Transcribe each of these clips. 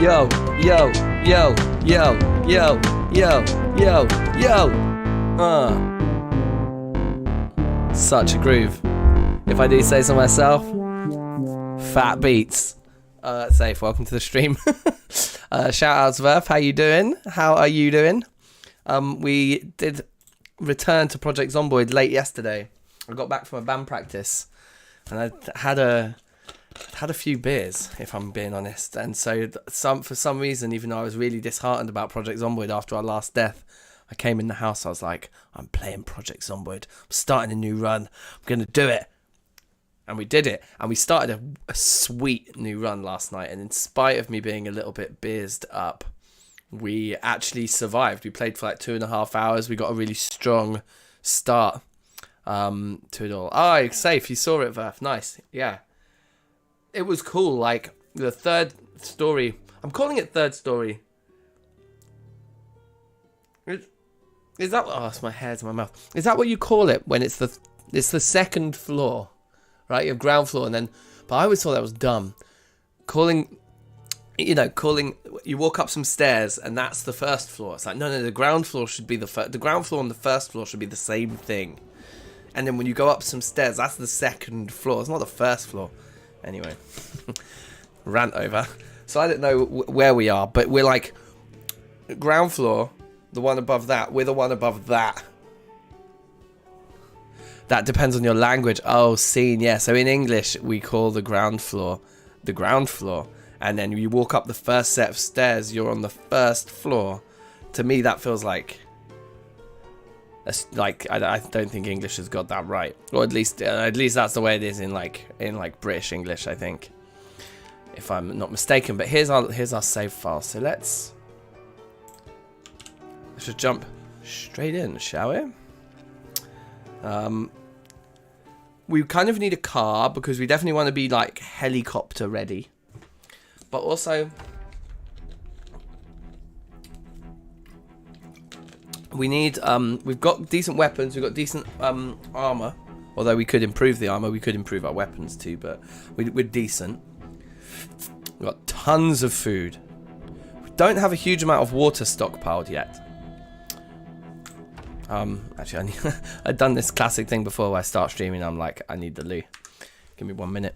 yo, yo, yo, yo, yo, yo, yo, yo. Such a groove. If I do say so myself, fat beats. Safe, welcome to the stream. Shout out to Verf, how you doing? How are you doing? We did return to Project Zomboid late yesterday. I got back from a band practice and I had a few beers, if I'm being honest, and so for some reason, even though I was really disheartened about Project Zomboid after our last death, I came in the house, I was like, I'm playing Project Zomboid, I'm starting a new run, I'm gonna do it. And we did it, and we started a sweet new run last night, and in spite of me being a little bit beersed up, we actually survived. We played for like 2.5 hours, we got a really strong start to it all. Oh, safe, you saw it, Verf, nice, yeah. It was cool, like, the third story, I'm calling it third story. Is that, oh, it's my hair to my mouth. Is that what you call it when it's the second floor, right? You have ground floor and then, but I always thought that was dumb. You walk up some stairs and that's the first floor. It's like, no, the ground floor should be the ground floor and the first floor should be the same thing. And then when you go up some stairs, that's the second floor. It's not the first floor. Anyway, rant over. So I don't know where we are, but we're like ground floor, the one above that, we're the one above that. That depends on your language. Oh, scene, yeah. So in English, we call the ground floor. And then you walk up the first set of stairs, you're on the first floor. To me, that feels like I don't think English has got that right, or at least that's the way it is in like British English, I think, if I'm not mistaken. But here's our save file. So let's just jump straight in, shall we? We kind of need a car because we definitely want to be like helicopter ready, but also we need, we've got decent weapons, we've got decent armor, although we could improve the armor, we could improve our weapons too, but we're decent. We've got tons of food. We don't have a huge amount of water stockpiled yet. Actually, I've done this classic thing before where I start streaming, I'm like, I need the loo. Give me 1 minute.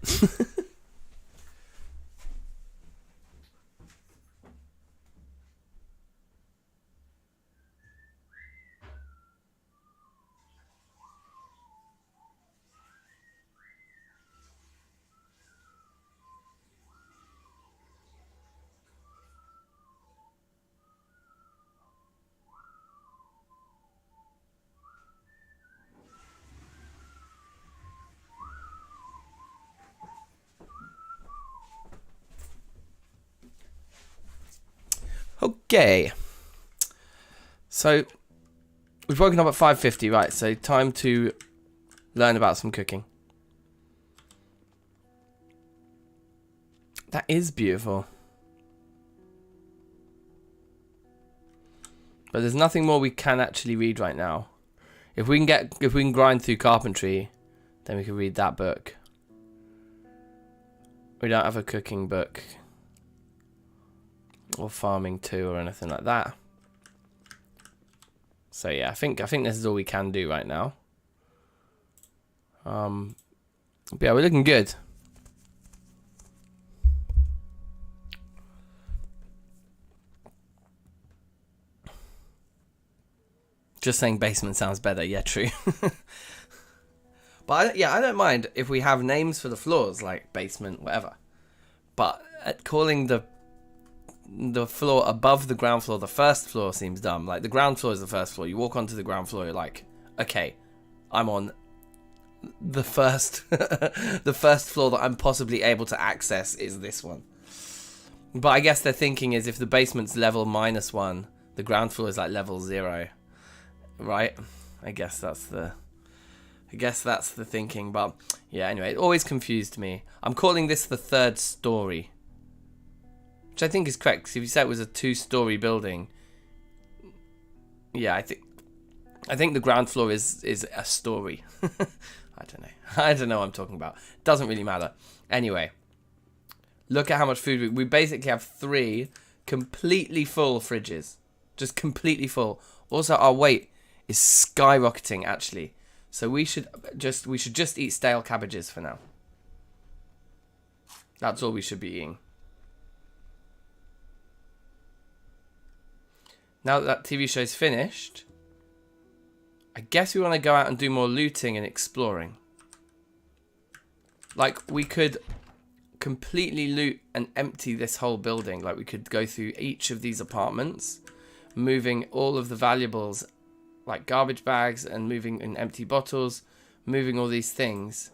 Okay, so we've woken up at 5:50, right? So time to learn about some cooking. That is beautiful, but there's nothing more we can actually read right now. If we can grind through carpentry, then we can read that book. We don't have a cooking book. Or farming too, or anything like that. So yeah, I think this is all we can do right now. But yeah, we're looking good. Just saying basement sounds better. Yeah, true. But I don't mind if we have names for the floors, like basement, whatever. But calling the floor above the ground floor the first floor seems dumb. Like, the ground floor is the first floor. You walk onto the ground floor, you're like, okay, I'm on the first the first floor that I'm possibly able to access is this one. But I guess their thinking is if the basement's level -1, the ground floor is like level 0, right? I guess that's the thinking. But yeah, anyway, it always confused me. I'm calling this the third story, which I think is correct, because if you said it was a 2-story building, yeah, I think the ground floor is a story. I don't know what I'm talking about. Doesn't really matter. Anyway, Look at how much food we basically have 3 completely full fridges. Just completely full. Also, our weight is skyrocketing, actually. So we should just eat stale cabbages for now. That's all we should be eating. Now that TV show's finished, I guess we want to go out and do more looting and exploring. Like, we could completely loot and empty this whole building. Like, we could go through each of these apartments, moving all of the valuables, like garbage bags, and moving in empty bottles, moving all these things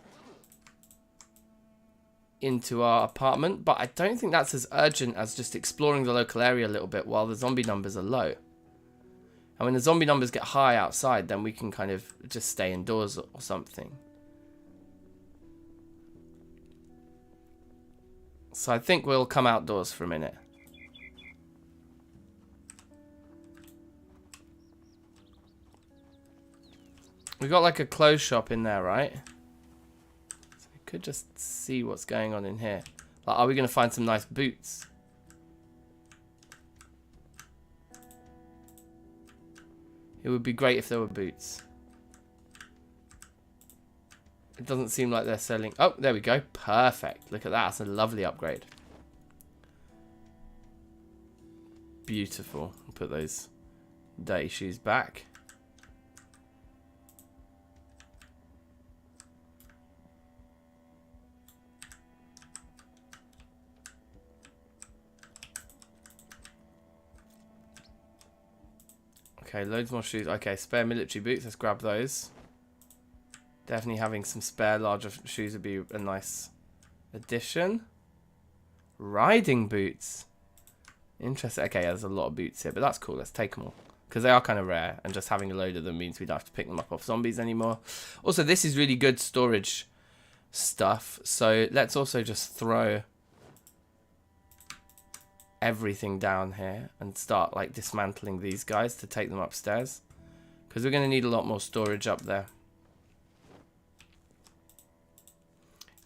into our apartment. But I don't think that's as urgent as just exploring the local area a little bit while the zombie numbers are low. And when the zombie numbers get high outside, then we can kind of just stay indoors or something. So I think we'll come outdoors for a minute. We got like a clothes shop in there, right? So we could just see what's going on in here. Like, are we going to find some nice boots? It would be great if there were boots. It doesn't seem like they're selling. Oh, there we go. Perfect. Look at that. That's a lovely upgrade. Beautiful. I'll put those dirty shoes back. Okay, loads more shoes. Okay, spare military boots. Let's grab those. Definitely having some spare larger shoes would be a nice addition. Riding boots. Interesting. Okay, yeah, there's a lot of boots here, but that's cool. Let's take them all. Because they are kind of rare, and just having a load of them means we don't have to pick them up off zombies anymore. Also, this is really good storage stuff. So let's also just throw everything down here and start like dismantling these guys to take them upstairs. Because we're going to need a lot more storage up there.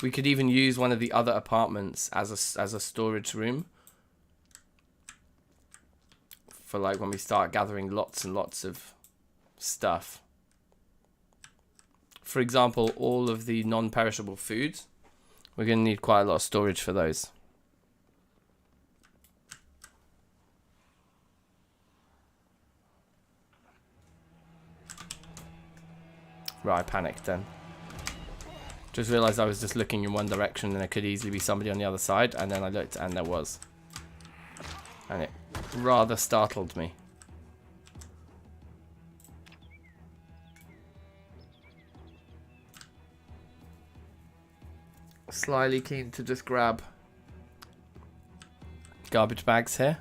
We could even use one of the other apartments as a storage room for like when we start gathering lots and lots of stuff. For example, all of the non-perishable foods. We're going to need quite a lot of storage for those. Right, I panicked then. Just realised I was just looking in one direction and there could easily be somebody on the other side, and then I looked and there was. And it rather startled me. Slyly keen to just grab garbage bags here.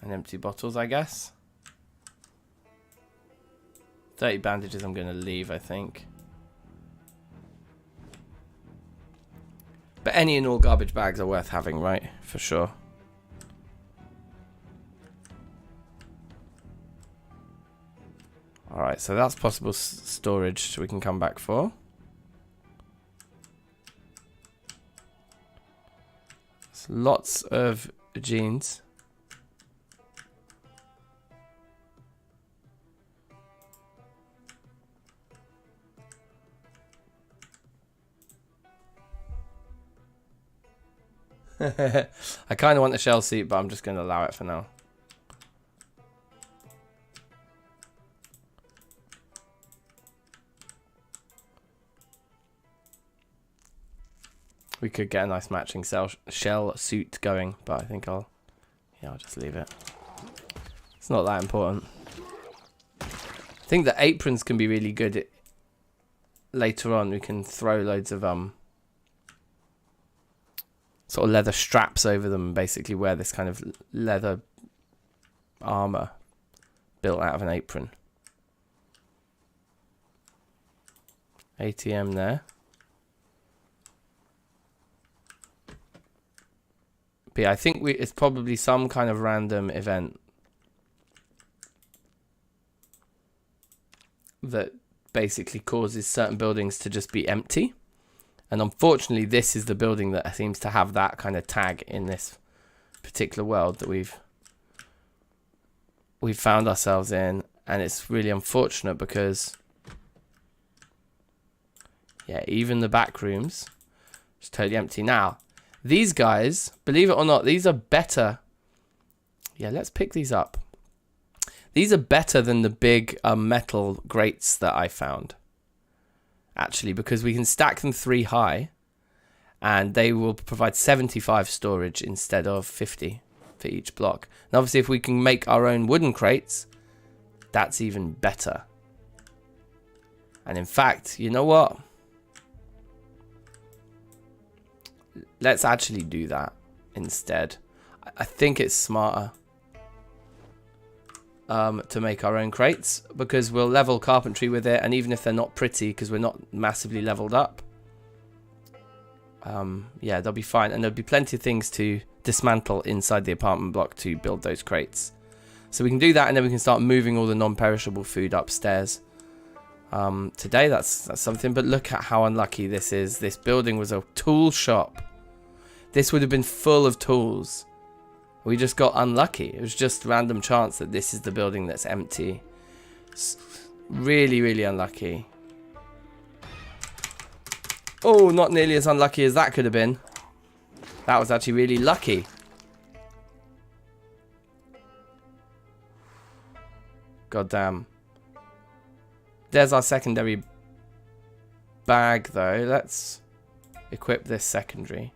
And empty bottles, I guess. 30 bandages I'm going to leave, I think. But any and all garbage bags are worth having, right? For sure. Alright, so that's possible storage we can come back for. There's lots of jeans. I kind of want the shell suit, but I'm just going to allow it for now. We could get a nice matching shell suit going, but I think I'll just leave it. It's not that important. I think the aprons can be really good later on. We can throw loads of sort of leather straps over them and basically wear this kind of leather armor built out of an apron. ATM there. But yeah, I think it's probably some kind of random event that basically causes certain buildings to just be empty. And unfortunately, this is the building that seems to have that kind of tag in this particular world that we've found ourselves in. And it's really unfortunate because, yeah, even the back rooms is totally empty. Now, these guys, believe it or not, these are better. Yeah, let's pick these up. These are better than the big metal grates that I found. Actually, because we can stack them 3 high. And they will provide 75 storage instead of 50 for each block. And obviously, if we can make our own wooden crates, that's even better. And in fact, you know what? Let's actually do that instead. I think it's smarter to make our own crates, because we'll level carpentry with it, and even if they're not pretty because we're not massively leveled up, yeah, they'll be fine, and there'll be plenty of things to dismantle inside the apartment block to build those crates. So we can do that, and then we can start moving all the non-perishable food upstairs. Today that's something, but look at how unlucky this is. This building was a tool shop. This would have been full of tools. We just got unlucky. It was just random chance that this is the building that's empty. It's really, really unlucky. Oh, not nearly as unlucky as that could have been. That was actually really lucky. God damn. There's our secondary bag, though. Let's equip this secondary.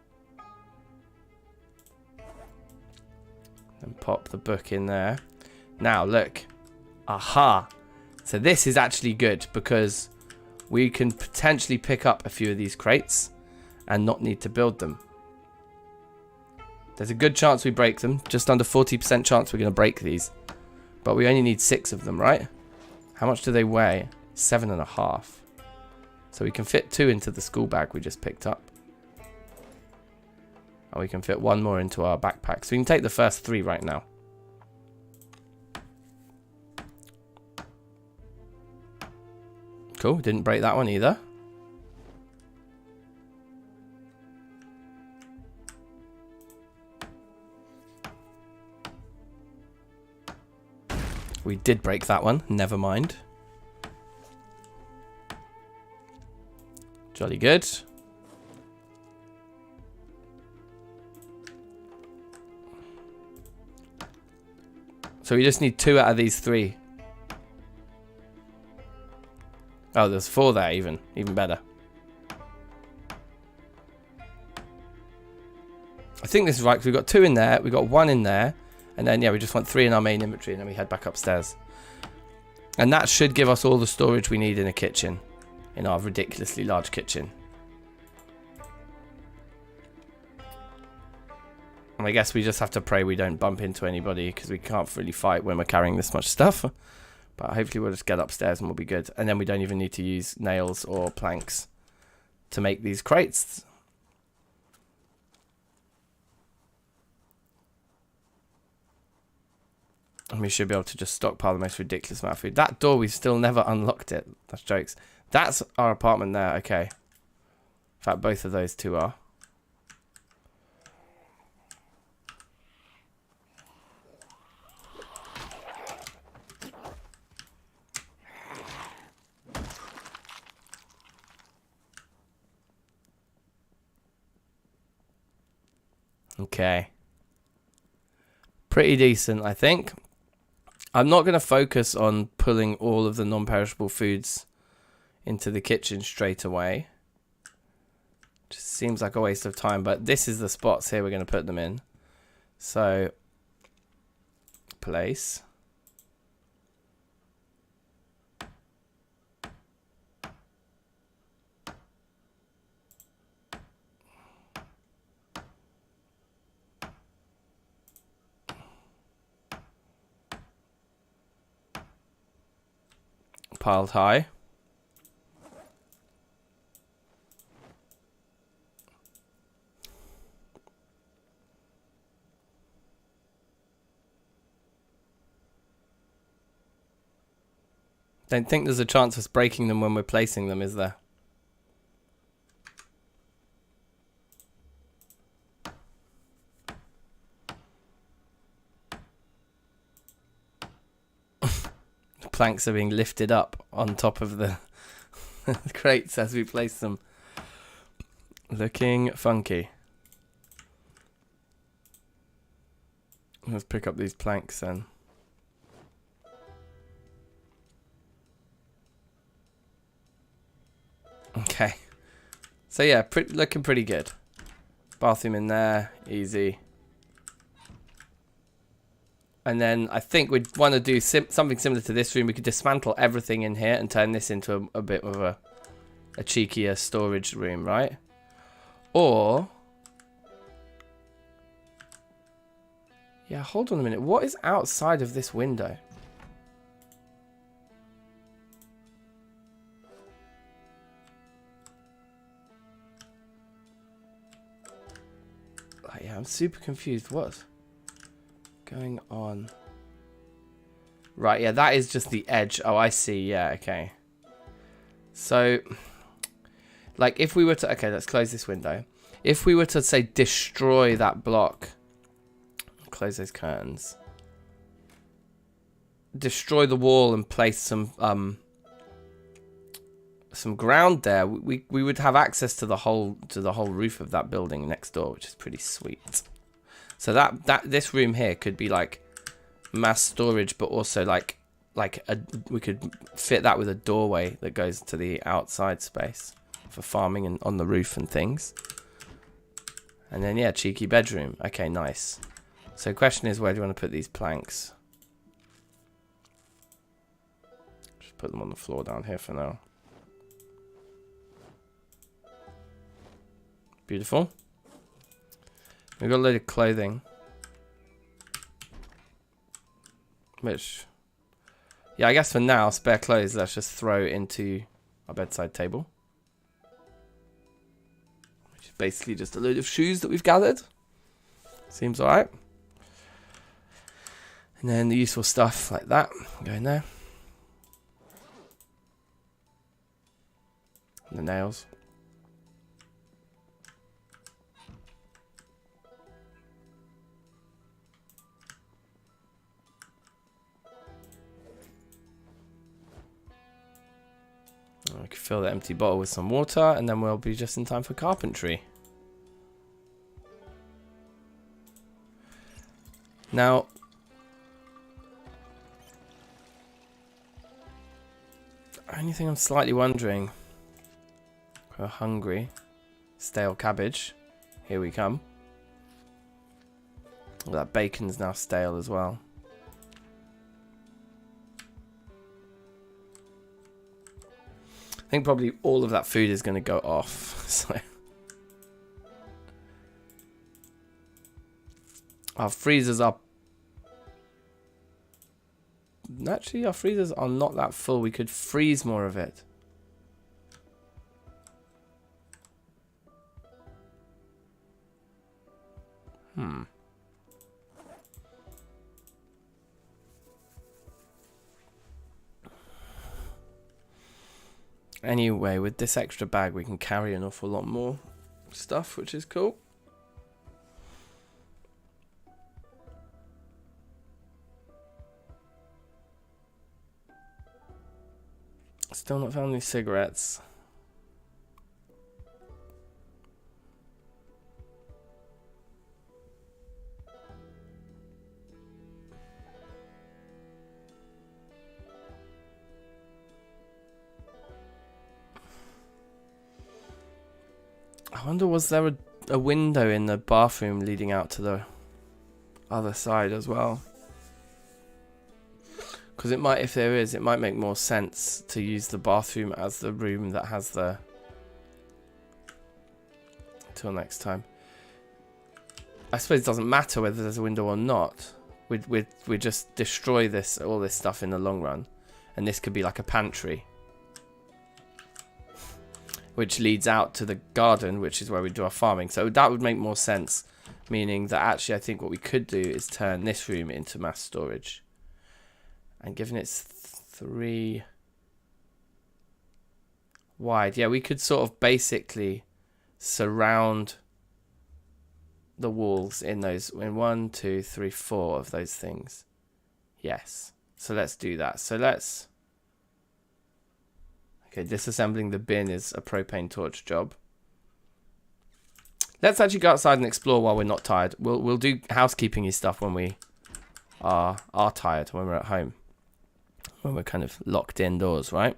And pop the book in there. Now, look. Aha. So this is actually good, because we can potentially pick up a few of these crates and not need to build them. There's a good chance we break them. Just under 40% chance we're going to break these. But we only need 6 of them, right? How much do they weigh? 7.5. So we can fit 2 into the school bag we just picked up. And we can fit 1 more into our backpack. So we can take the first 3 right now. Cool, didn't break that one either. We did break that one, never mind. Jolly good. So we just need 2 out of these 3. Oh, there's 4 there even better. I think this is right, because we've got 2 in there, we've got 1 in there, and then, yeah, we just want 3 in our main inventory, and then we head back upstairs. And that should give us all the storage we need in a kitchen, in our ridiculously large kitchen. And I guess we just have to pray we don't bump into anybody, because we can't really fight when we're carrying this much stuff. But hopefully we'll just get upstairs and we'll be good. And then we don't even need to use nails or planks to make these crates. And we should be able to just stockpile the most ridiculous amount of food. That door, we've still never unlocked it. That's jokes. That's our apartment there. Okay. In fact, both of those 2 are. Okay. Pretty decent, I think. I'm not going to focus on pulling all of the non-perishable foods into the kitchen straight away. Just seems like a waste of time, but this is the spots here we're going to put them in. So, place. Piled high. Don't think there's a chance of us breaking them when we're placing them, is there? The planks are being lifted up on top of the crates as we place them. Looking funky. Let's pick up these planks then. Okay. So yeah, looking pretty good. Bathroom in there, easy. And then I think we'd want to do something similar to this room. We could dismantle everything in here and turn this into a bit of a cheekier storage room, right? Or... yeah, hold on a minute. What is outside of this window? Oh, yeah, I'm super confused. What's going on? Right, yeah, that is just the edge. Oh, I see. Yeah, okay. So, like, if we were to... okay, let's close this window. If we were to, say, destroy that block... close those curtains. Destroy the wall and place some ground there. We would have access to the whole roof of that building next door, which is pretty sweet. So this room here could be like mass storage, but also we could fit that with a doorway that goes to the outside space for farming and on the roof and things. And then yeah, cheeky bedroom. Okay, nice. So the question is, where do you want to put these planks? Just put them on the floor down here for now. Beautiful. We've got a load of clothing. Which, yeah, I guess for now, spare clothes, let's just throw into our bedside table. Which is basically just a load of shoes that we've gathered. Seems alright. And then the useful stuff like that, go in there. And the nails. We can fill the empty bottle with some water, and then we'll be just in time for carpentry. Now, only thing I'm slightly wondering, we're hungry. Stale cabbage, here we come. Well, that bacon's now stale as well. I think probably all of that food is going to go off. So our freezers are... actually, our freezers are not that full. We could freeze more of it. Anyway, with this extra bag, we can carry an awful lot more stuff, which is cool. Still not found any cigarettes. I wonder, was there a window in the bathroom leading out to the other side as well? Because it might, if there is, it might make more sense to use the bathroom as the room that has the... Till next time. I suppose it doesn't matter whether there's a window or not. We just destroy all this stuff in the long run. And this could be like a pantry. Which leads out to the garden, which is where we do our farming. So that would make more sense. Meaning that actually I think what we could do is turn this room into mass storage. And given it's 3 wide. Yeah, we could sort of basically surround the walls in 1, 2, 3, 4 of those things. Yes. So let's do that. So let's... Okay, disassembling the bin is a propane torch job. Let's actually go outside and explore while we're not tired. We'll do housekeeping-y stuff when we are tired, when we're at home. When we're kind of locked indoors, right?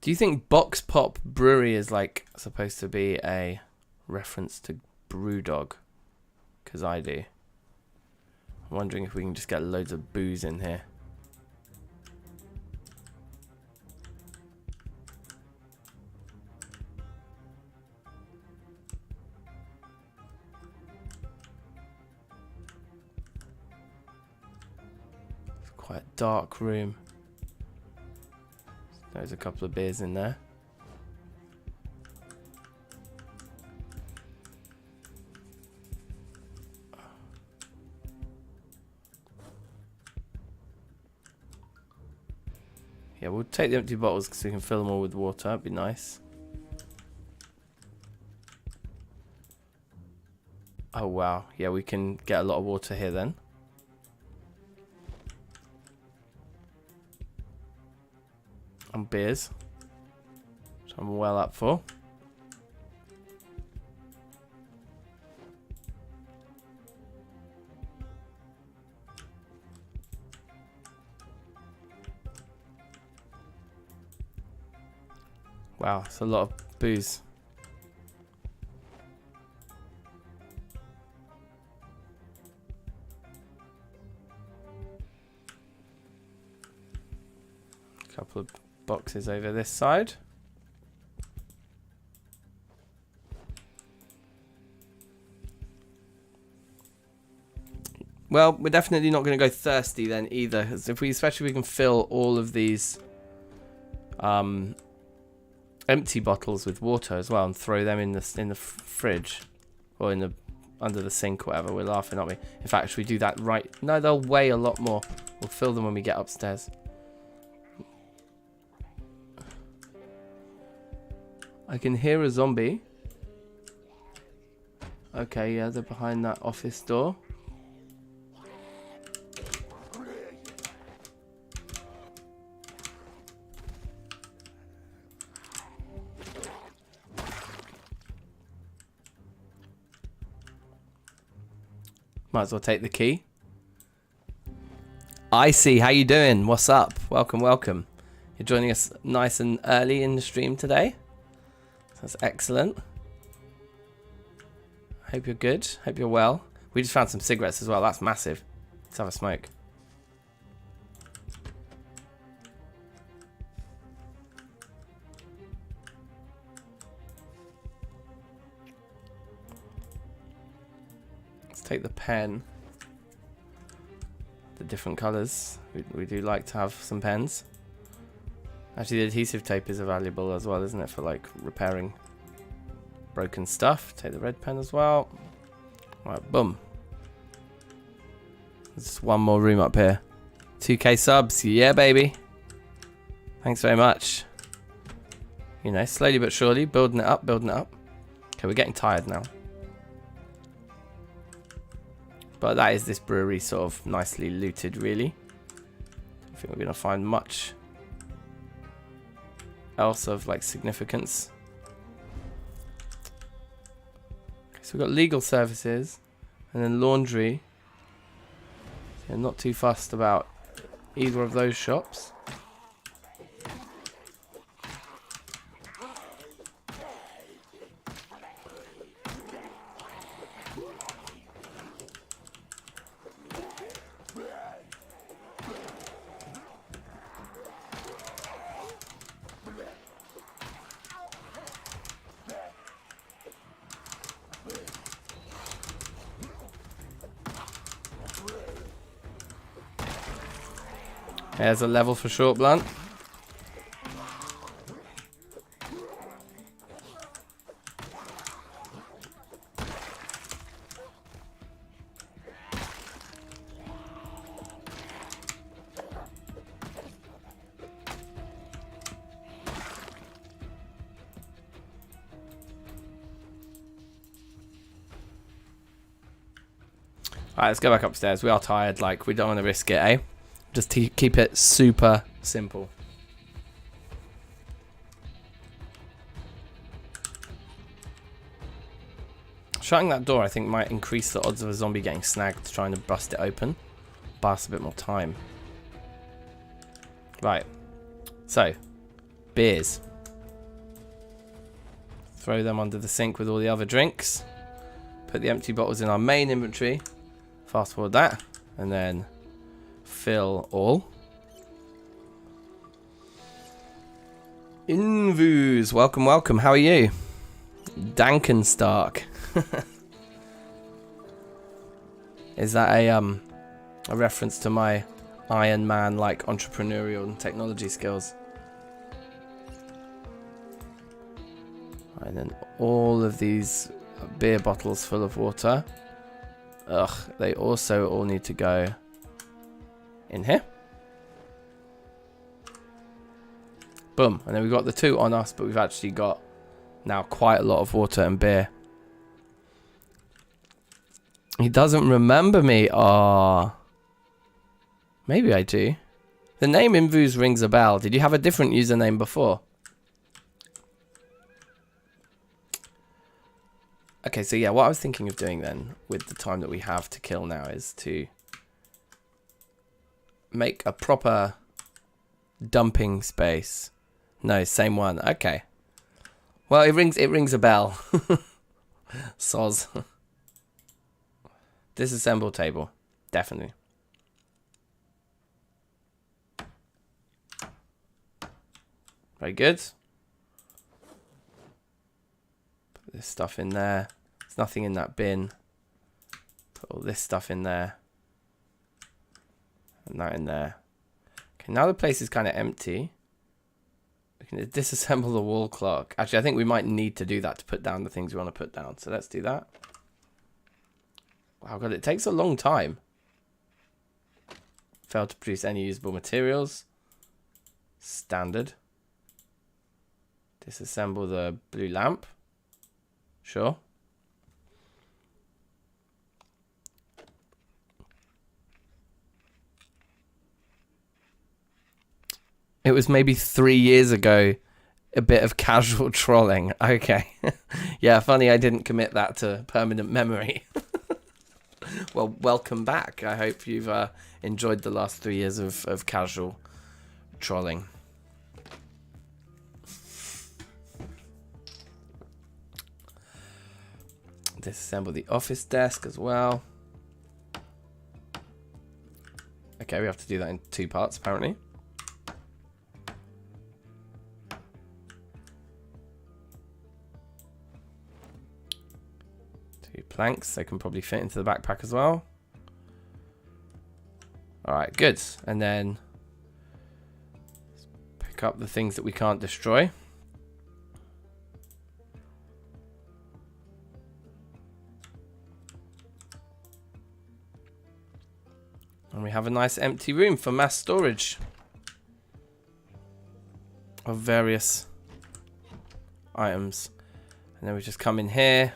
Do you think Box Pop Brewery is like supposed to be a reference to Brewdog? Because I do. I'm wondering if we can just get loads of booze in here. It's quite a dark room. There's a couple of beers in there. Yeah, we'll take the empty bottles because we can fill them all with water. That'd be nice. Oh, wow. Yeah, we can get a lot of water here then. And beers. Which I'm well up for. Wow, it's a lot of booze. Couple of boxes over this side. Well, we're definitely not going to go thirsty then either. Especially if we can fill all of these empty bottles with water as well and throw them in the fridge or in the under the sink or whatever. We're laughing, aren't we? In fact, should we do that right? No, they'll weigh a lot more. We'll fill them when we get upstairs. I can hear a zombie. Okay, yeah, they're behind that office door. Might as well take the key. I see. How you doing? What's up? Welcome, welcome. You're joining us nice and early in the stream today. That's excellent. Hope you're good. Hope you're well. We just found some cigarettes as well. That's massive. Let's have a smoke. Let's take the pen. The different colours. We do like to have some pens. Actually, the adhesive tape is valuable as well, isn't it? For like repairing broken stuff. Take the red pen as well. Right, boom. There's one more room up here. 2k subs. Yeah, baby. Thanks very much. You know, slowly but surely, building it up, building it up. Okay, we're getting tired now. But that is this brewery sort of nicely looted, really. I think we're going to find much else of like significance. Okay, so we've got legal services and then laundry. So not too fussed about either of those shops. There's a level for short blunt. Alright, let's go back upstairs. We are tired. Like, we don't want to risk it, eh? Just keep it super simple. Shutting that door, I think, might increase the odds of a zombie getting snagged trying to bust it open. Buy us a bit more time. Right. So, beers. Throw them under the sink with all the other drinks. Put the empty bottles in our main inventory. Fast forward that. And then fill all. Invus, welcome, welcome. How are you? DankNStein. Is that a reference to my Iron Man like entrepreneurial and technology skills? And then all of these beer bottles full of water. Ugh, they also all need to go in here. Boom. And then we've got the 2 on us, but we've actually got now quite a lot of water and beer. He doesn't remember me. Ah, maybe I do. The name Invus rings a bell. Did you have a different username before? Okay, so yeah, what I was thinking of doing then with the time that we have to kill now is to make a proper dumping space. No, same one. Okay. Well, it rings a bell. Soz. Disassemble table. Definitely. Very good. Put this stuff in there. There's nothing in that bin. Put all this stuff in there. And that in there. Okay, now the place is kind of empty. We can disassemble the wall clock. Actually, I think we might need to do that to put down the things we want to put down. So let's do that. Wow, God, it takes a long time. Failed to produce any usable materials. Standard. Disassemble the blue lamp. Sure. It was maybe 3 years ago, a bit of casual trolling. Okay. Yeah, funny I didn't commit that to permanent memory. Well, welcome back. I hope you've enjoyed the last 3 years of casual trolling. Disassemble the office desk as well. Okay, we have to do that in 2 parts apparently. 2 planks, they can probably fit into the backpack as well. Alright, good. And then pick up the things that we can't destroy. And we have a nice empty room for mass storage of various items. And then we just come in here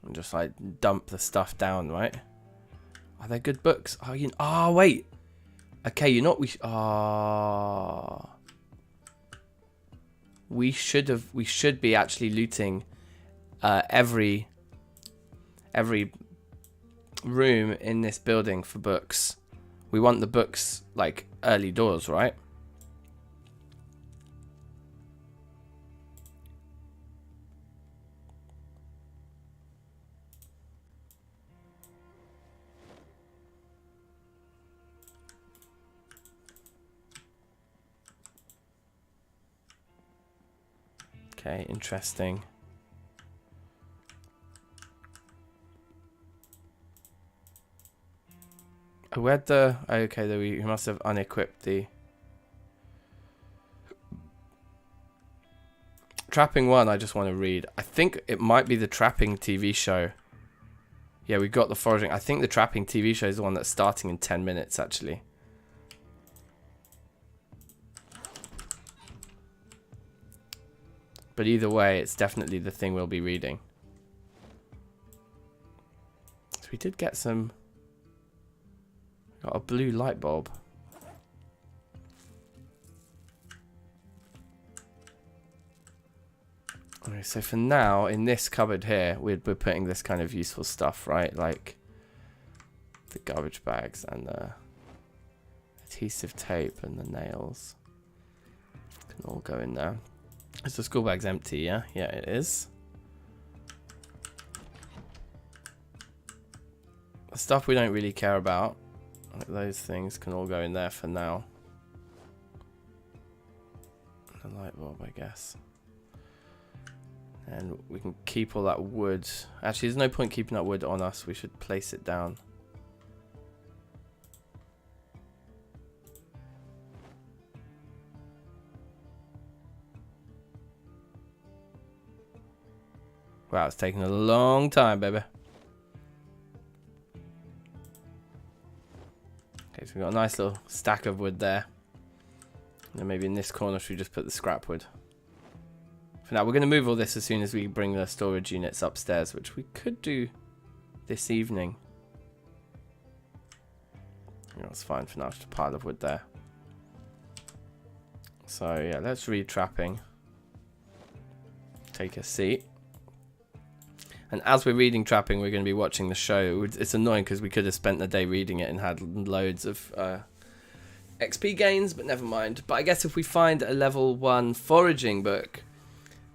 and just like dump the stuff down, right? Are there good books? Oh, you. Oh, wait. Okay, you know what we should have. We should be actually looting every room in this building for books. We want the books like early doors, right? Okay, interesting. Oh, where'd the... Okay, there we must have unequipped the... Trapping 1, I just want to read. I think it might be the Trapping TV show. Yeah, we got the foraging. I think the Trapping TV show is the one that's starting in 10 minutes, actually. But either way, it's definitely the thing we'll be reading. So we did get some... Got a blue light bulb. Okay, so for now, in this cupboard here, we're putting this kind of useful stuff, right? Like the garbage bags and the adhesive tape and the nails. Can all go in there. Is the school bag's empty, yeah? Yeah, it is. The stuff we don't really care about, like those things, can all go in there for now. The light bulb, I guess. And we can keep all that wood. Actually, there's no point keeping that wood on us. We should place it down. Wow, it's taking a long time, baby. Okay, so we've got a nice little stack of wood there. And then maybe in this corner, should we just put the scrap wood? For now, we're going to move all this as soon as we bring the storage units upstairs, which we could do this evening. You know, it's fine for now, just a pile of wood there. So, yeah, let's read trapping. Take a seat. And as we're reading trapping, we're going to be watching the show. It's annoying because we could have spent the day reading it and had loads of XP gains, but never mind. But I guess if we find a level 1 foraging book,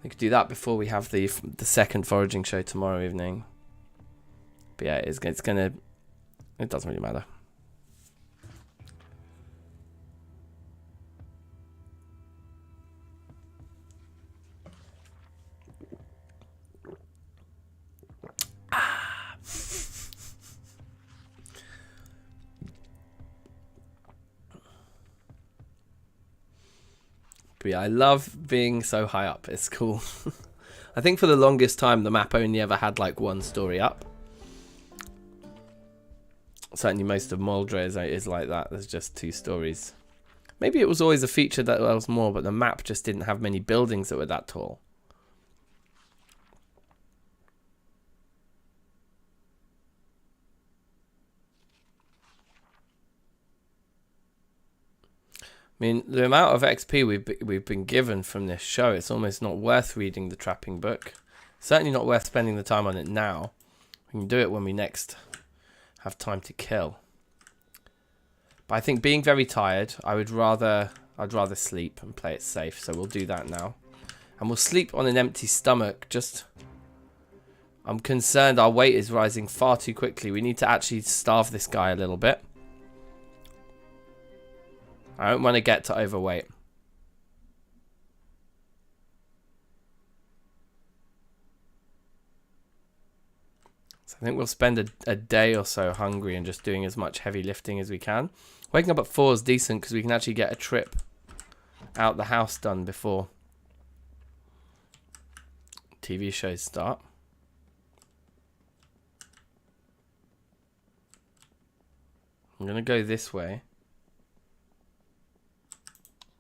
we could do that before we have the second foraging show tomorrow evening. But yeah, it doesn't really matter. But yeah, I love being so high up. It's cool. I think for the longest time, the map only ever had like one story up. Certainly most of Moldre is like that. There's just 2 stories. Maybe it was always a feature that there was more, but the map just didn't have many buildings that were that tall. I mean, the amount of XP we've been given from this show, it's almost not worth reading the trapping book. Certainly not worth spending the time on it now. We can do it when we next have time to kill. But I think being very tired, I'd rather sleep and play it safe. So we'll do that now. And we'll sleep on an empty stomach. I'm concerned our weight is rising far too quickly. We need to actually starve this guy a little bit. I don't want to get to overweight. So I think we'll spend a day or so hungry and just doing as much heavy lifting as we can. Waking up at 4 is decent because we can actually get a trip out the house done before TV shows start. I'm going to go this way.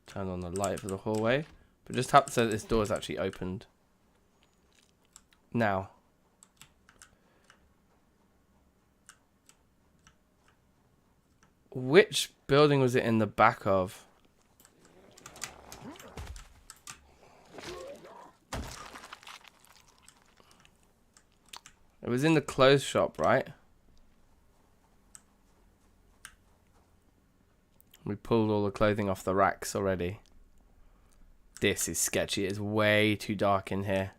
Turn on the light for the hallway. But just have to so that this door is actually opened. Now. Which building was it in the back of? It was in the clothes shop, right? We pulled all the clothing off the racks already. This is sketchy. It's way too dark in here.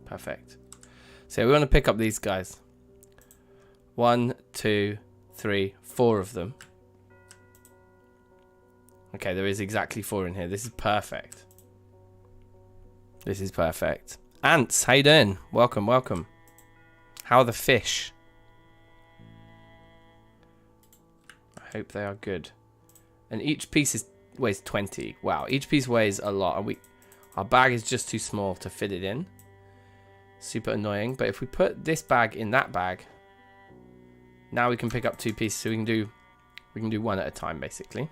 Perfect. So we want to pick up these guys. 1, 2, 3, 4 of them. Okay, there is exactly 4 in here. This is perfect. This is perfect. Ants, how you doing? Welcome, welcome. How are the fish? I hope they are good. And each piece weighs 20. Wow, each piece weighs a lot. And our bag is just too small to fit it in. Super annoying. But if we put this bag in that bag, now we can pick up 2 pieces. So we can do one at a time, basically.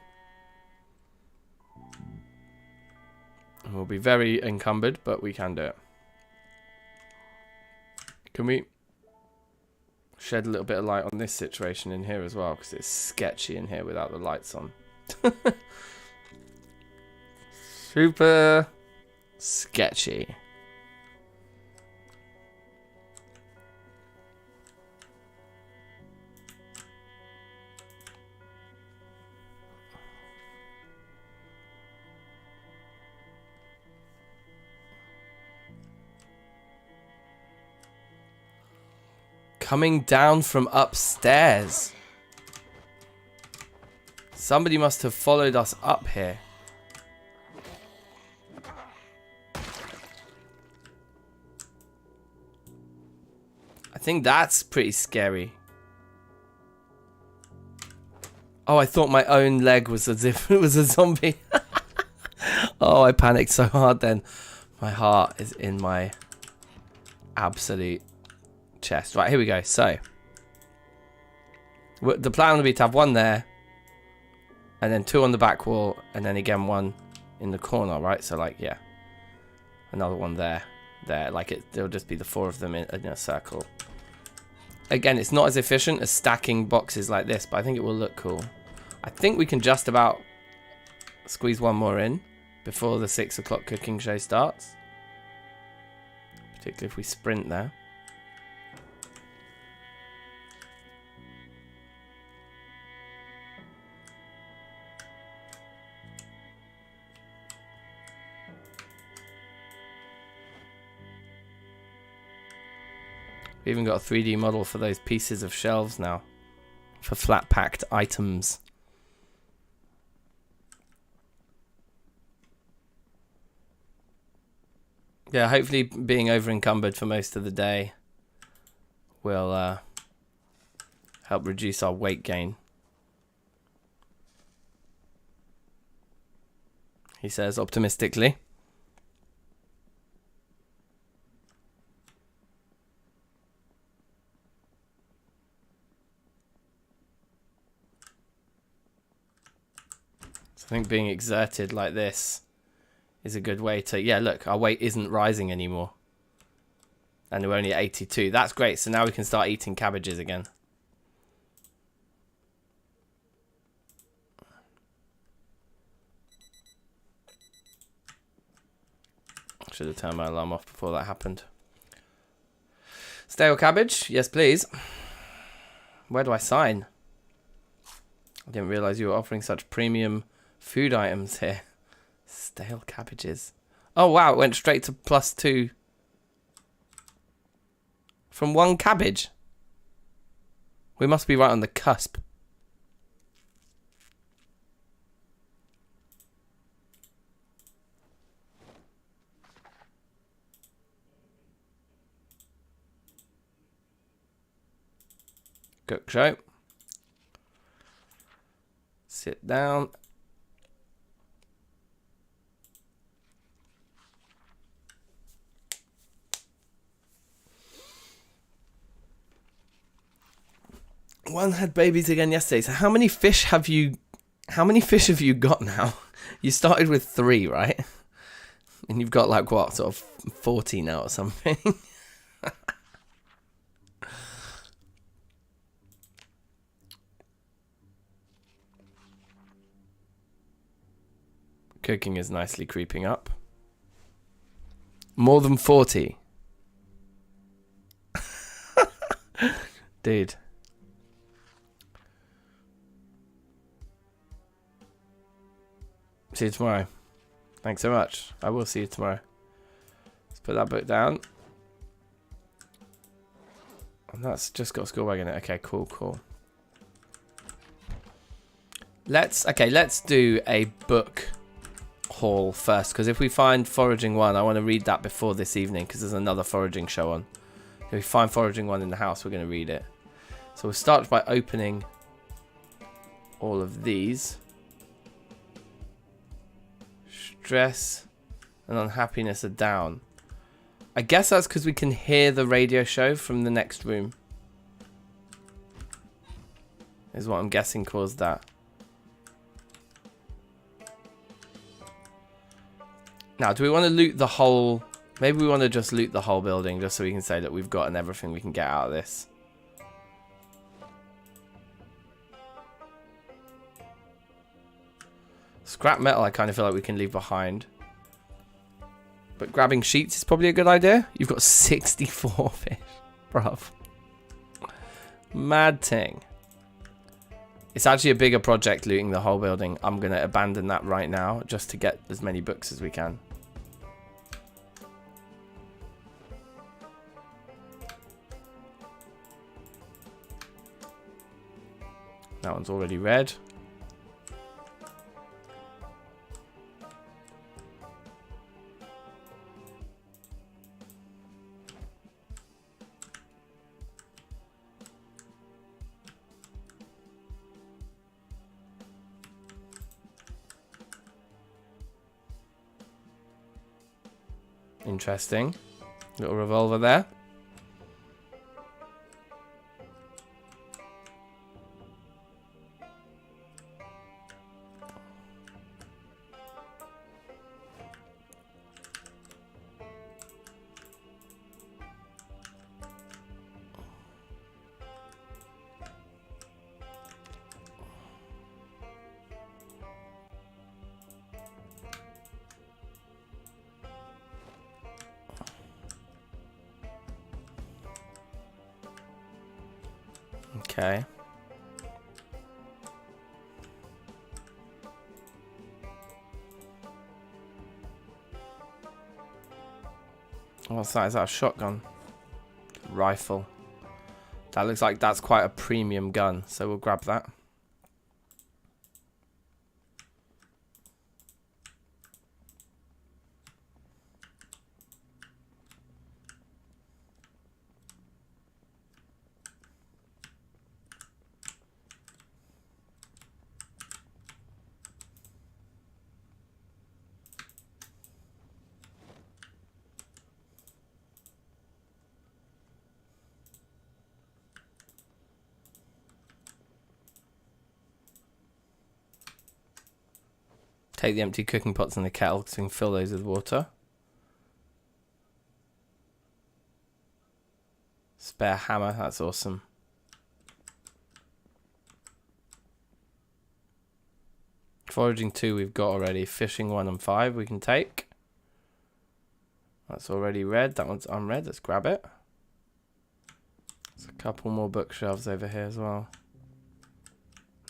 We'll be very encumbered, but we can do it. Can we shed a little bit of light on this situation in here as well? Because it's sketchy in here without the lights on. Super sketchy. Coming down from upstairs. Somebody must have followed us up here. I think that's pretty scary. Oh, I thought my own leg was as if it was a zombie. Oh, I panicked so hard then. My heart is in my absolute chest. Right, here we go. So the plan would be to have one there, and then two on the back wall, and then again one in the corner, right? So like, yeah, another one there, like it'll just be the four of them in a circle. Again, it's not as efficient as stacking boxes like this, but I think it will look cool. I think we can just about squeeze one more in before the 6 o'clock cooking show starts, particularly if we sprint there. We've even got a 3D model for those pieces of shelves now, for flat packed items. Yeah, hopefully being over encumbered for most of the day will help reduce our weight gain. He says optimistically. I think being exerted like this is a good way to... Yeah, look, our weight isn't rising anymore. And we're only at 82. That's great. So now we can start eating cabbages again. Should have turned my alarm off before that happened. Stale cabbage? Yes, please. Where do I sign? I didn't realise you were offering such premium food items here. Stale cabbages. Oh wow, it went straight to +2 from one cabbage. We must be right on the cusp. Cook show. Sit down. One had babies again yesterday. So how many fish have you got now? You started with 3, right? And you've got like what, sort of 40 now or something. Cooking is nicely creeping up. More than 40. Dude. See you tomorrow. Thanks so much. I will see you tomorrow. Let's put that book down. And that's just got a school bag in it. Okay, cool. Let's do a book haul first, because if we find Foraging 1, I want to read that before this evening, because there's another foraging show on. If we find Foraging 1 in the house, we're going to read it. So we'll start by opening all of these. Stress and unhappiness are down. I guess that's because we can hear the radio show from the next room. Is what I'm guessing caused that. Now, do we want to loot the whole... Maybe we want to just loot the whole building just so we can say that we've gotten everything we can get out of this. Scrap metal I kind of feel like we can leave behind. But grabbing sheets is probably a good idea. You've got 64 fish. Bruv. Mad thing. It's actually a bigger project looting the whole building. I'm going to abandon that right now just to get as many books as we can. That one's already red. Interesting. Little revolver there. Okay. What's that? Is that a shotgun? Rifle. That looks like that's quite a premium gun, so we'll grab that. Take the empty cooking pots and the kettle so we can fill those with water. Spare hammer, that's awesome. Foraging 2 we've got already. Fishing 1 and 5 we can take. That's already red. That one's unread. Let's grab it. There's a couple more bookshelves over here as well.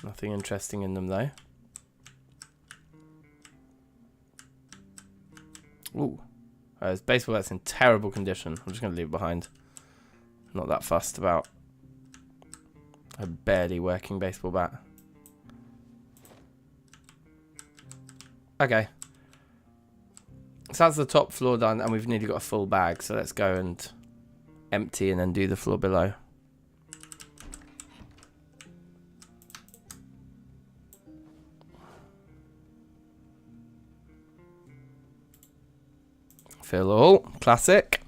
Nothing interesting in them though. Ooh. There's baseball bats in terrible condition. I'm just going to leave it behind. Not that fussed about a barely working baseball bat. Okay. So that's the top floor done, and we've nearly got a full bag. So let's go and empty and then do the floor below. Fill all. Classic.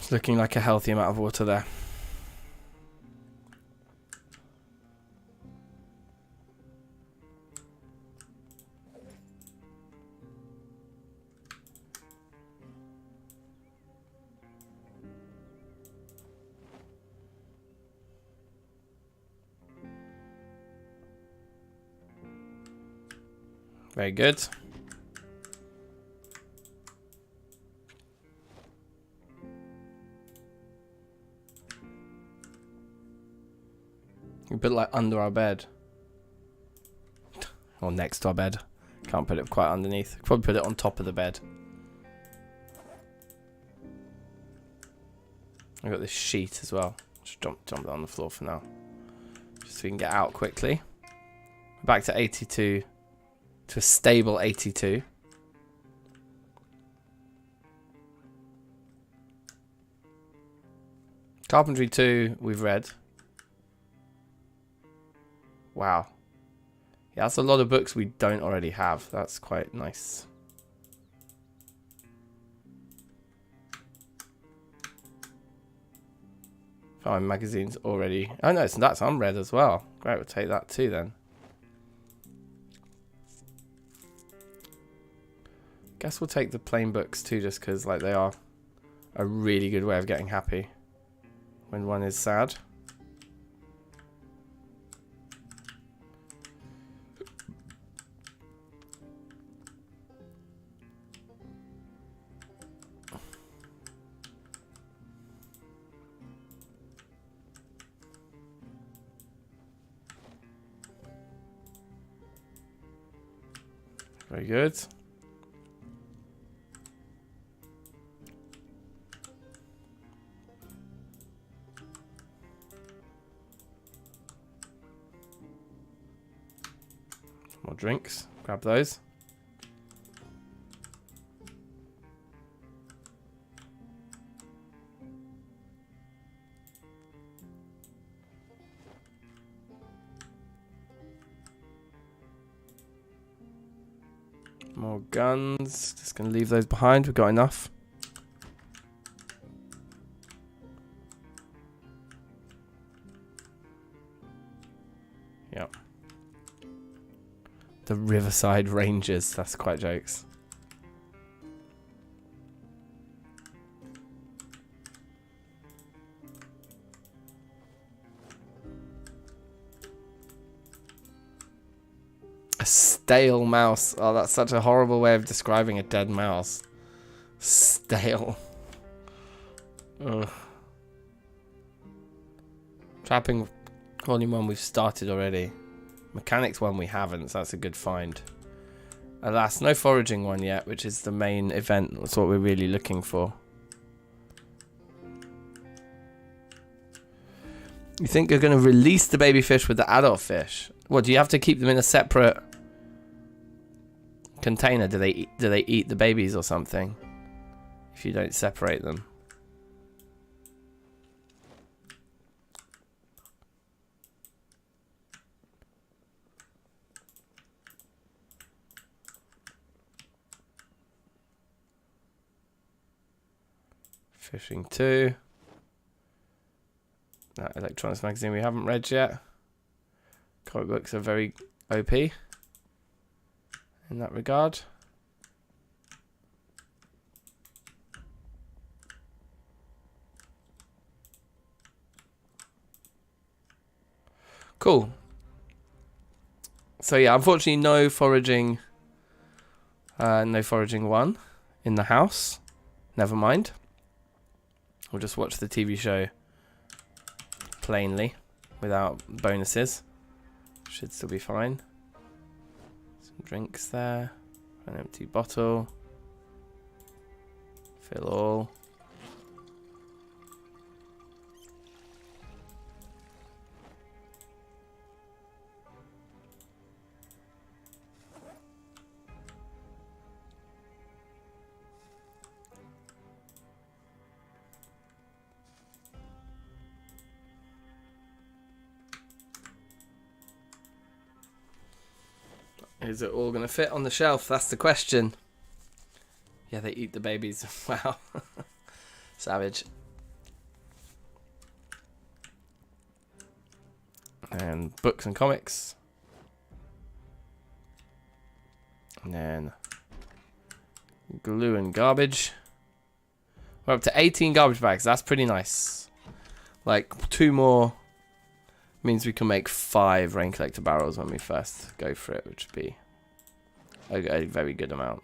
It's looking like a healthy amount of water there. Very good. We put it like under our bed. Or next to our bed. Can't put it quite underneath. Probably put it on top of the bed. I've got this sheet as well. Just jump it on the floor for now. Just so we can get out quickly. Back to 82 to a stable 82. Carpentry 2, we've read. Wow. Yeah, that's a lot of books we don't already have. That's quite nice. Fine, magazines already. Oh no, so that's unread as well. Great, we'll take that too then. Guess we'll take the plain books too, just because like they are a really good way of getting happy when one is sad. Very good. More drinks. Grab those. More guns. Just going to leave those behind. We've got enough. Yep. The Riverside Rangers. That's quite jokes. A stale mouse. Oh, that's such a horrible way of describing a dead mouse. Stale. Ugh. Trapping Volume 1 we've started already. Mechanics 1 we haven't, so that's a good find. Alas, no foraging 1 yet, which is the main event. That's what we're really looking for. You think you're going to release the baby fish with the adult fish? What, do you have to keep them in a separate container? Do they eat the babies or something if you don't separate them? Fishing 2. That electronics magazine we haven't read yet. Comic books are very OP in that regard. Cool. So yeah, unfortunately no foraging 1 in the house. Never mind. We'll just watch the TV show plainly without bonuses. Should still be fine. Some drinks there. An empty bottle. Fill all. Is it all going to fit on the shelf? That's the question. Yeah, they eat the babies. Wow. Savage. And books and comics. And then glue and garbage. We're up to 18 garbage bags. That's pretty nice. Like 2 more means we can make 5 rain collector barrels when we first go for it, which would be a very good amount.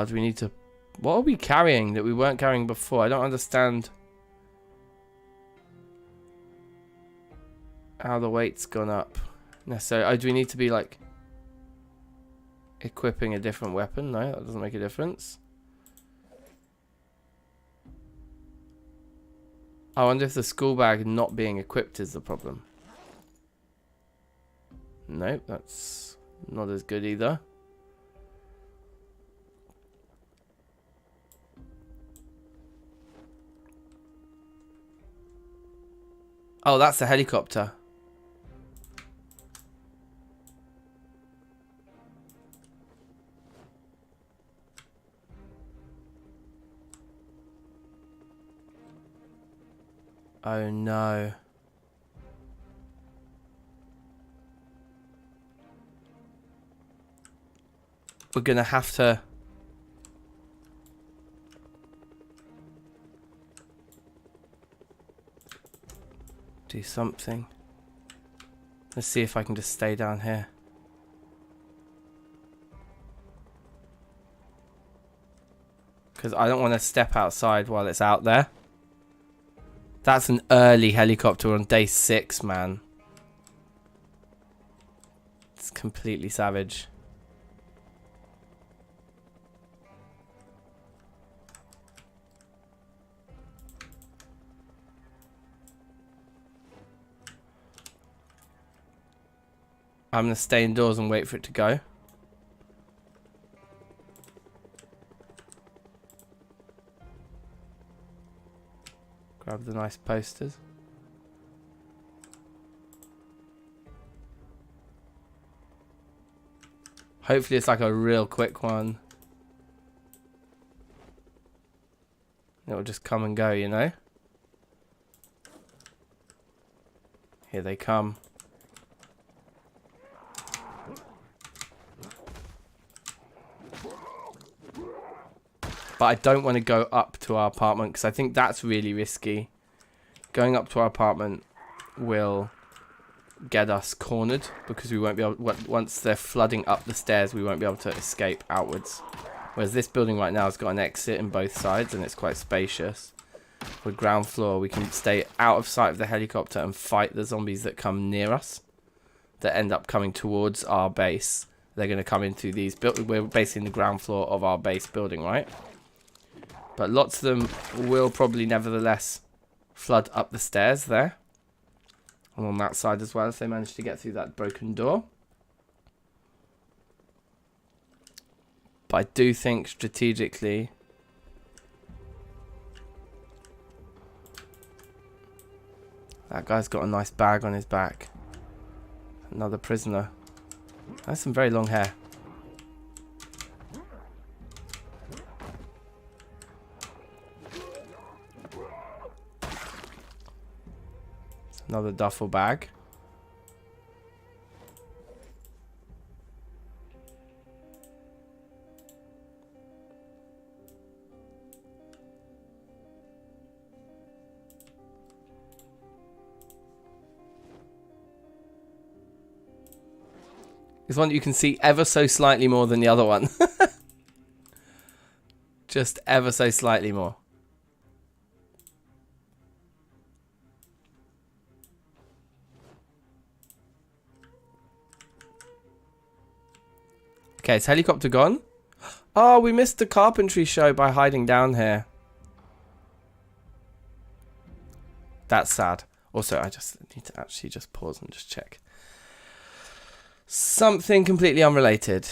Do we need to What are we carrying that we weren't carrying before? I don't understand how the weight's gone up necessarily. Oh, do we need to be like equipping a different weapon? No, that doesn't make a difference. I wonder if the school bag not being equipped is the problem. Nope, that's not as good either. Oh, that's the helicopter. Oh no. We're gonna have to do something. Let's see if I can just stay down here. Because I don't want to step outside while it's out there. That's an early helicopter on day 6, man. It's completely savage. I'm going to stay indoors and wait for it to go. Grab the nice posters. Hopefully it's like a real quick one. It'll just come and go, you know? Here they come. But I don't want to go up to our apartment because I think that's really risky. Going up to our apartment will get us cornered because we won't be able, once they're flooding up the stairs, we won't be able to escape outwards. Whereas this building right now has got an exit in both sides and it's quite spacious. With ground floor, we can stay out of sight of the helicopter and fight the zombies that come near us, that end up coming towards our base. They're going to come in through these. We're basically in the ground floor of our base building, right? But lots of them will probably nevertheless flood up the stairs there. And on that side as well, if they manage to get through that broken door. But I do think strategically that guy's got a nice bag on his back. Another prisoner. That's some very long hair. Another duffel bag. This one you can see ever so slightly more than the other one. Just ever so slightly more. Okay, is helicopter gone? Oh, we missed the carpentry show by hiding down here. That's sad. Also, I just need to actually just pause and just check. Something completely unrelated.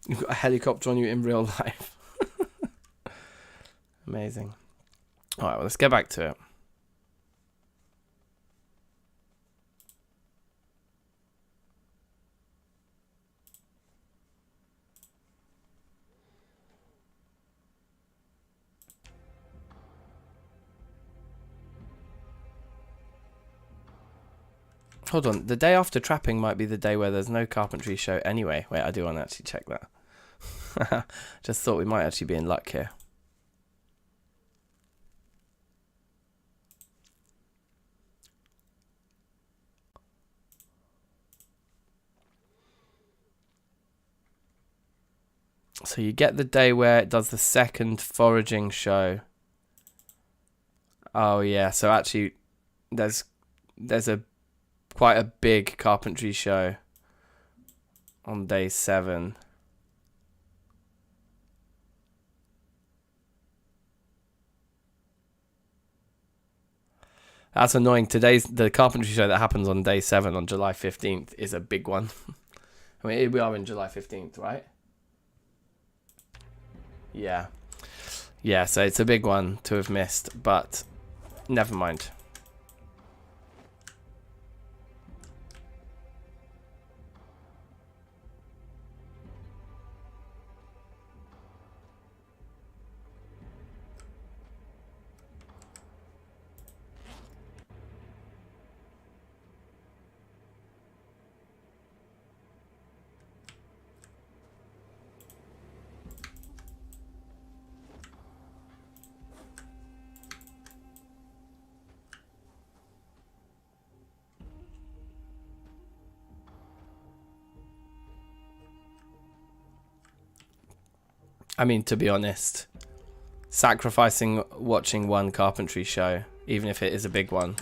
You've got a helicopter on you in real life. Amazing. Alright, well, let's get back to it. Hold on. The day after trapping might be the day where there's no carpentry show anyway. Wait, I do want to actually check that. Just thought we might actually be in luck here. So you get the day where it does the second foraging show. Oh yeah, so actually there's a quite a big carpentry show on day 7. That's annoying. The carpentry show that happens on day 7 on July 15th is a big one. I mean, we are in July 15th, right? Yeah. Yeah, so it's a big one to have missed, but never mind. I mean, to be honest, sacrificing watching one carpentry show, even if it is a big one,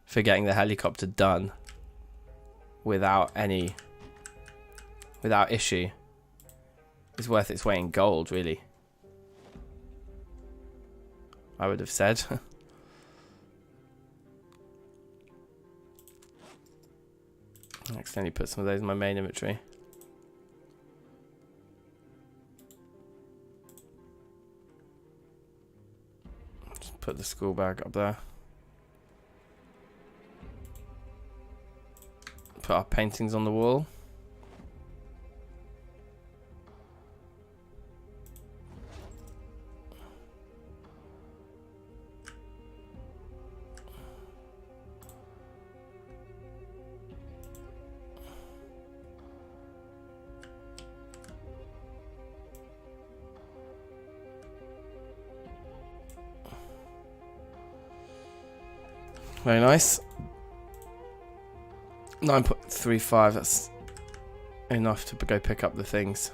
for getting the helicopter done without issue is worth its weight in gold, really. I would have said. I accidentally put some of those in my main inventory. Put the school bag up there. Put our paintings on the wall. Very nice. 9.35, that's enough to go pick up the things.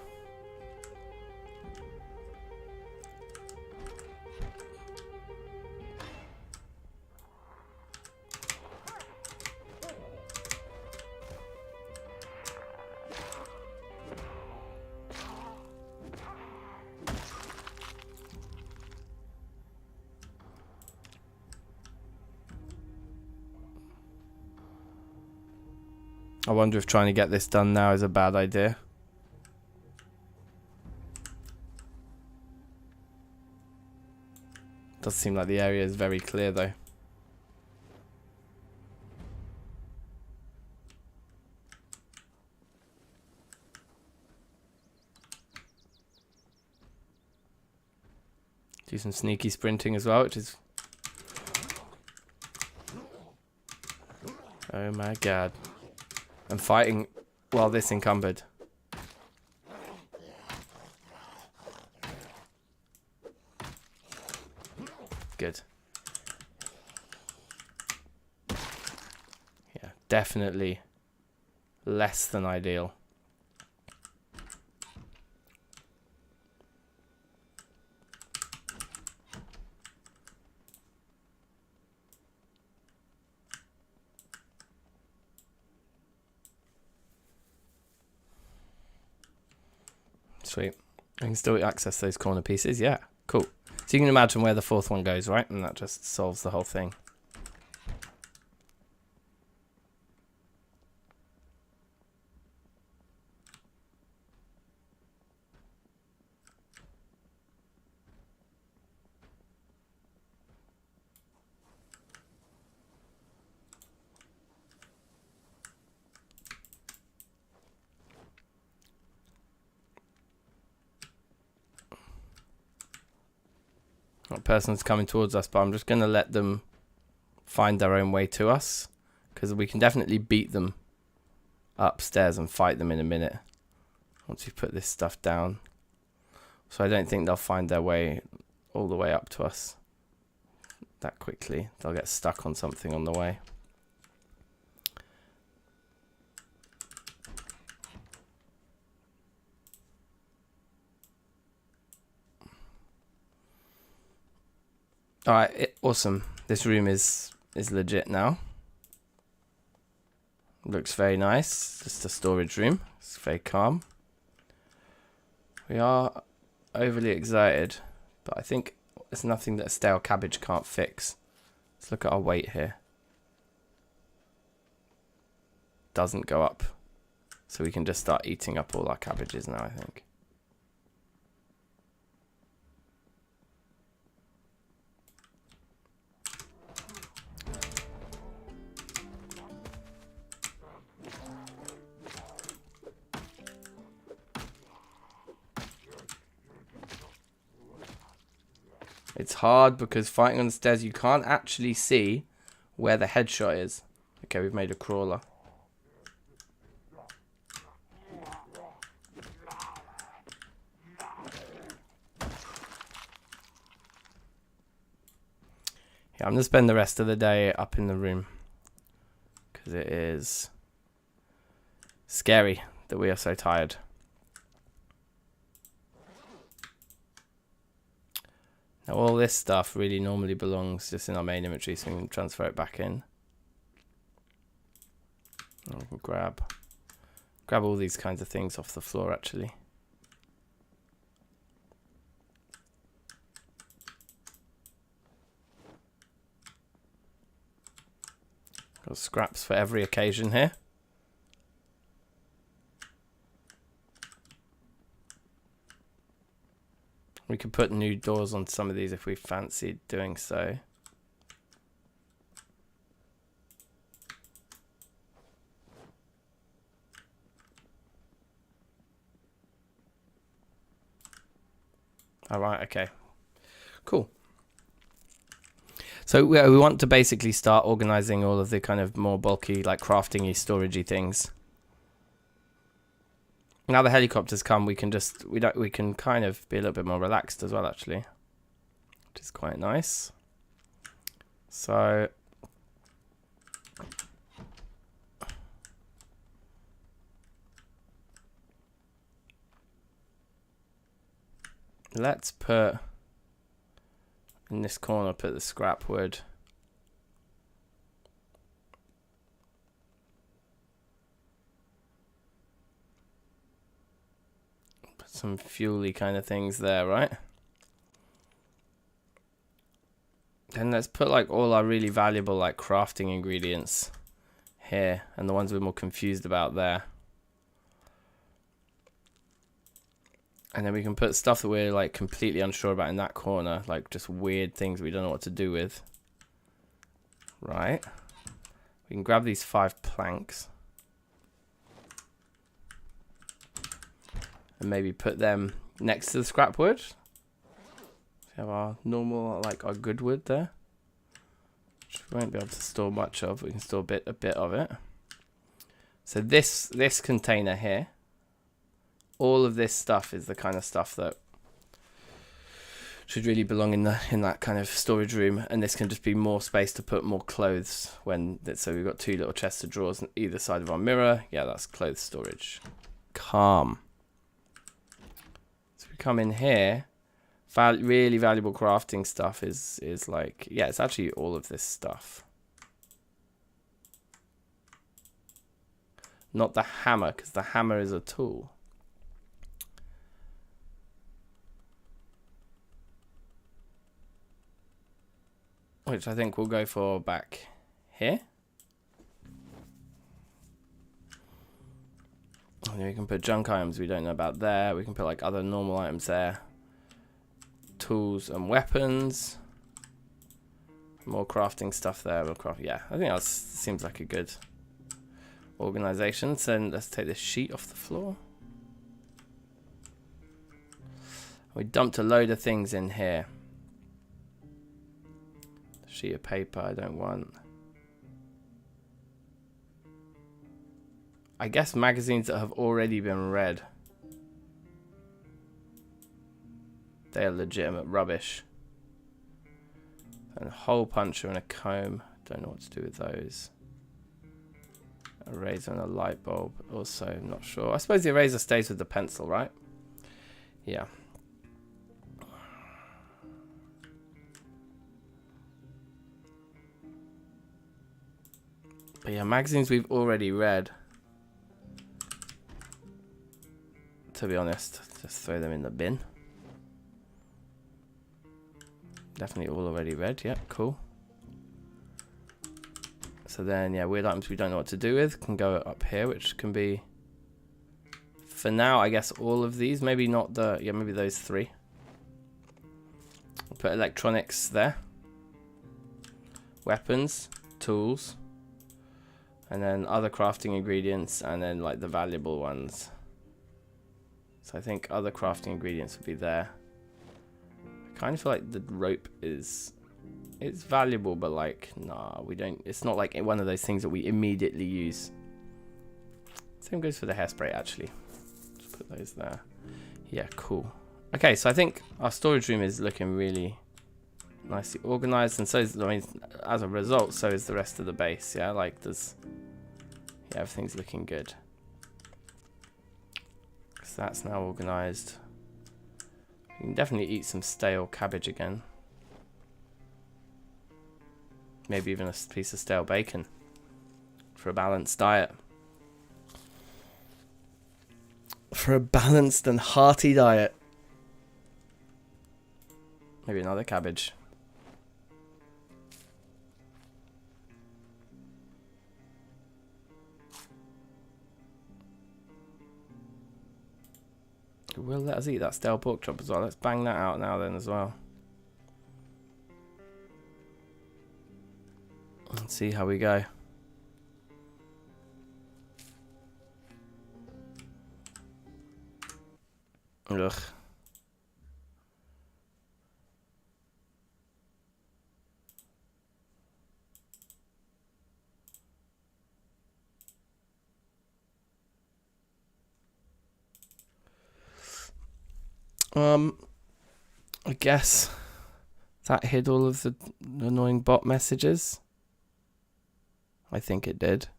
I wonder if trying to get this done now is a bad idea. Does seem like the area is very clear though. Do some sneaky sprinting as well, which is... Oh my god. I'm fighting while this encumbered. Good. Yeah, definitely less than ideal. Sweet. I can still access those corner pieces. Yeah, cool. So you can imagine where the fourth one goes, right? And that just solves the whole thing. That person's coming towards us, but I'm just going to let them find their own way to us, because we can definitely beat them upstairs and fight them in a minute once we put this stuff down. So I don't think they'll find their way all the way up to us that quickly. They'll get stuck on something on the way. Alright, awesome. This room is legit now. Looks very nice. Just a storage room. It's very calm. We are overly excited, but I think there's nothing that a stale cabbage can't fix. Let's look at our weight here. Doesn't go up. So we can just start eating up all our cabbages now, I think. It's hard because fighting on the stairs, you can't actually see where the headshot is. Okay, we've made a crawler. Yeah, I'm going to spend the rest of the day up in the room, because it is scary that we are so tired. Now all this stuff really normally belongs just in our main inventory, so we can transfer it back in. And we can grab all these kinds of things off the floor actually. Got scraps for every occasion here. We could put new doors on some of these if we fancied doing so. Alright, okay. Cool. So we want to basically start organizing all of the kind of more bulky, like crafting-y, storage-y things. Now the helicopters come, we can kind of be a little bit more relaxed as well, actually, which is quite nice. So let's put in this corner, put the scrap wood. Some fuel-y kind of things there, right? Then let's put like all our really valuable like crafting ingredients here, and the ones we're more confused about there. And then we can put stuff that we're like completely unsure about in that corner, like just weird things we don't know what to do with. Right. We can grab these 5 planks. And maybe put them next to the scrap wood. So we have our normal, like our good wood there, which we won't be able to store much of. We can store a bit of it. So this container here, all of this stuff is the kind of stuff that should really belong in that kind of storage room. And this can just be more space to put more clothes. So we've got 2 little chests of drawers on either side of our mirror. Yeah, that's clothes storage. Calm. Come in here, really valuable crafting stuff is like, yeah, it's actually all of this stuff, not the hammer, because the hammer is a tool. Which I think we'll go for back here. And then we can put junk items we don't know about there. We can put like other normal items there. Tools and weapons. More crafting stuff there. We'll craft. Yeah, I think that seems like a good organization. So let's take this sheet off the floor. We dumped a load of things in here. sheet of paper I don't want. I guess magazines that have already been read. They are legitimate rubbish. And a hole puncher and a comb. Don't know what to do with those. A razor and a light bulb. Also, not sure. I suppose the eraser stays with the pencil, right? Yeah. But yeah, magazines we've already read. To be honest, just throw them in the bin. Definitely all already read. Yeah, cool. So then, yeah, weird items we don't know what to do with can go up here, which can be, for now, I guess all of these. Maybe not the, yeah, maybe those three. We'll put electronics there. Weapons, tools, and then other crafting ingredients, and then like the valuable ones. So I think other crafting ingredients would be there. I kind of feel like the rope is... It's valuable, but like, nah, we don't... It's not like one of those things that we immediately use. Same goes for the hairspray, actually. Just put those there. Yeah, cool. Okay, so I think our storage room is looking really nicely organized, and so is, I mean, as a result, so is the rest of the base. Yeah, like there's... Yeah, everything's looking good. So that's now organized. You can definitely eat some stale cabbage again. Maybe even a piece of stale bacon for a balanced diet. For a balanced and hearty diet. Maybe another cabbage. It will let us eat that stale pork chop as well. Let's bang that out now then as well. Let's see how we go. Ugh. I guess that hid all of the annoying bot messages. I think it did.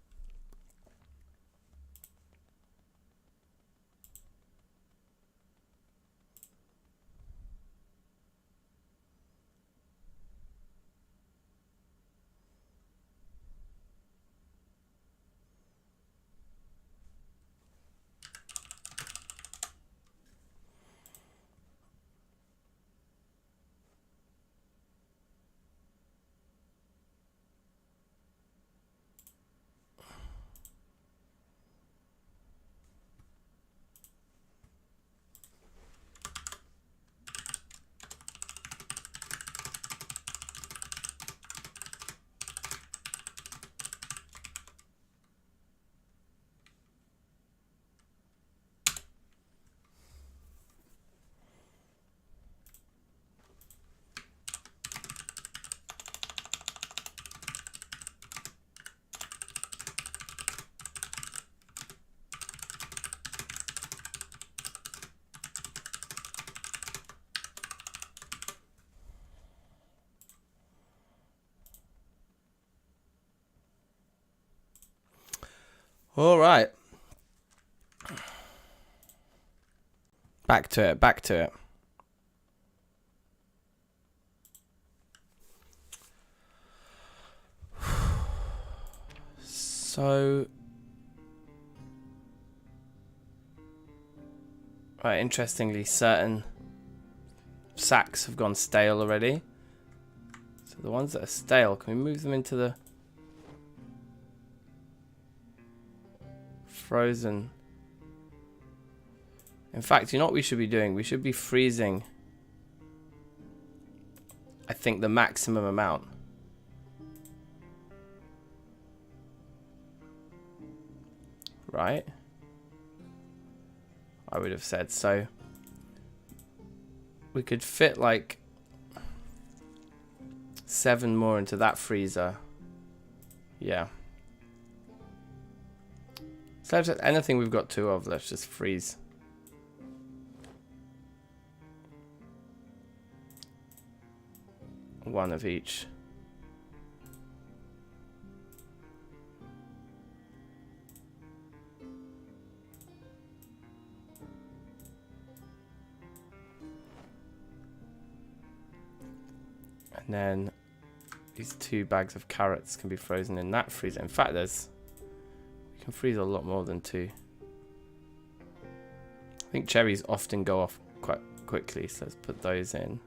All right. Back to it, back to it. So, right, interestingly, certain sacks have gone stale already. So the ones that are stale, can we move them into the frozen? In fact, you know what we should be doing? We should be freezing, I think, the maximum amount. Right? I would have said so. We could fit like 7 more into that freezer. Yeah. So anything we've got 2 of, let's just freeze. One of each. And then these 2 bags of carrots can be frozen in that freezer. In fact, we can freeze a lot more than 2. I think cherries often go off quite quickly, so let's put those in.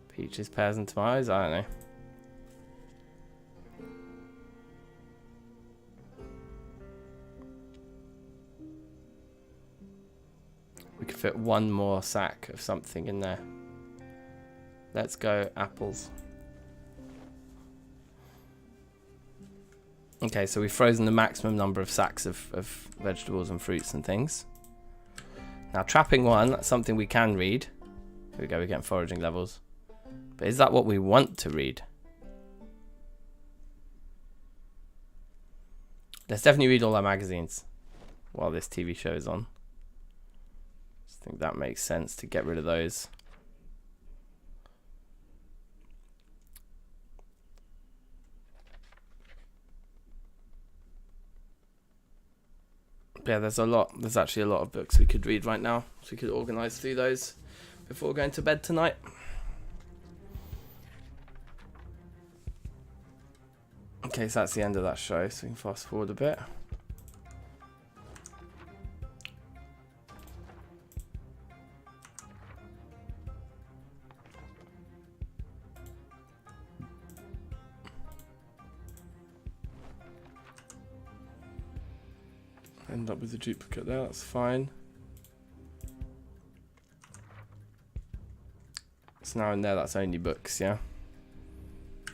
Peaches, pears, and tomatoes. I don't know. We could fit 1 more sack of something in there. Let's go apples. Okay, so we've frozen the maximum number of sacks of vegetables and fruits and things. Now trapping 1, that's something we can read. Here we go, we're getting foraging levels. But is that what we want to read? Let's definitely read all our magazines while this TV show is on. I think that makes sense to get rid of those. Yeah, there's actually a lot of books we could read right now, so we could organise through those before going to bed tonight. Okay, so that's the end of that show, so we can fast forward a bit. End up with a duplicate there, that's fine. So now in there, that's only books, yeah?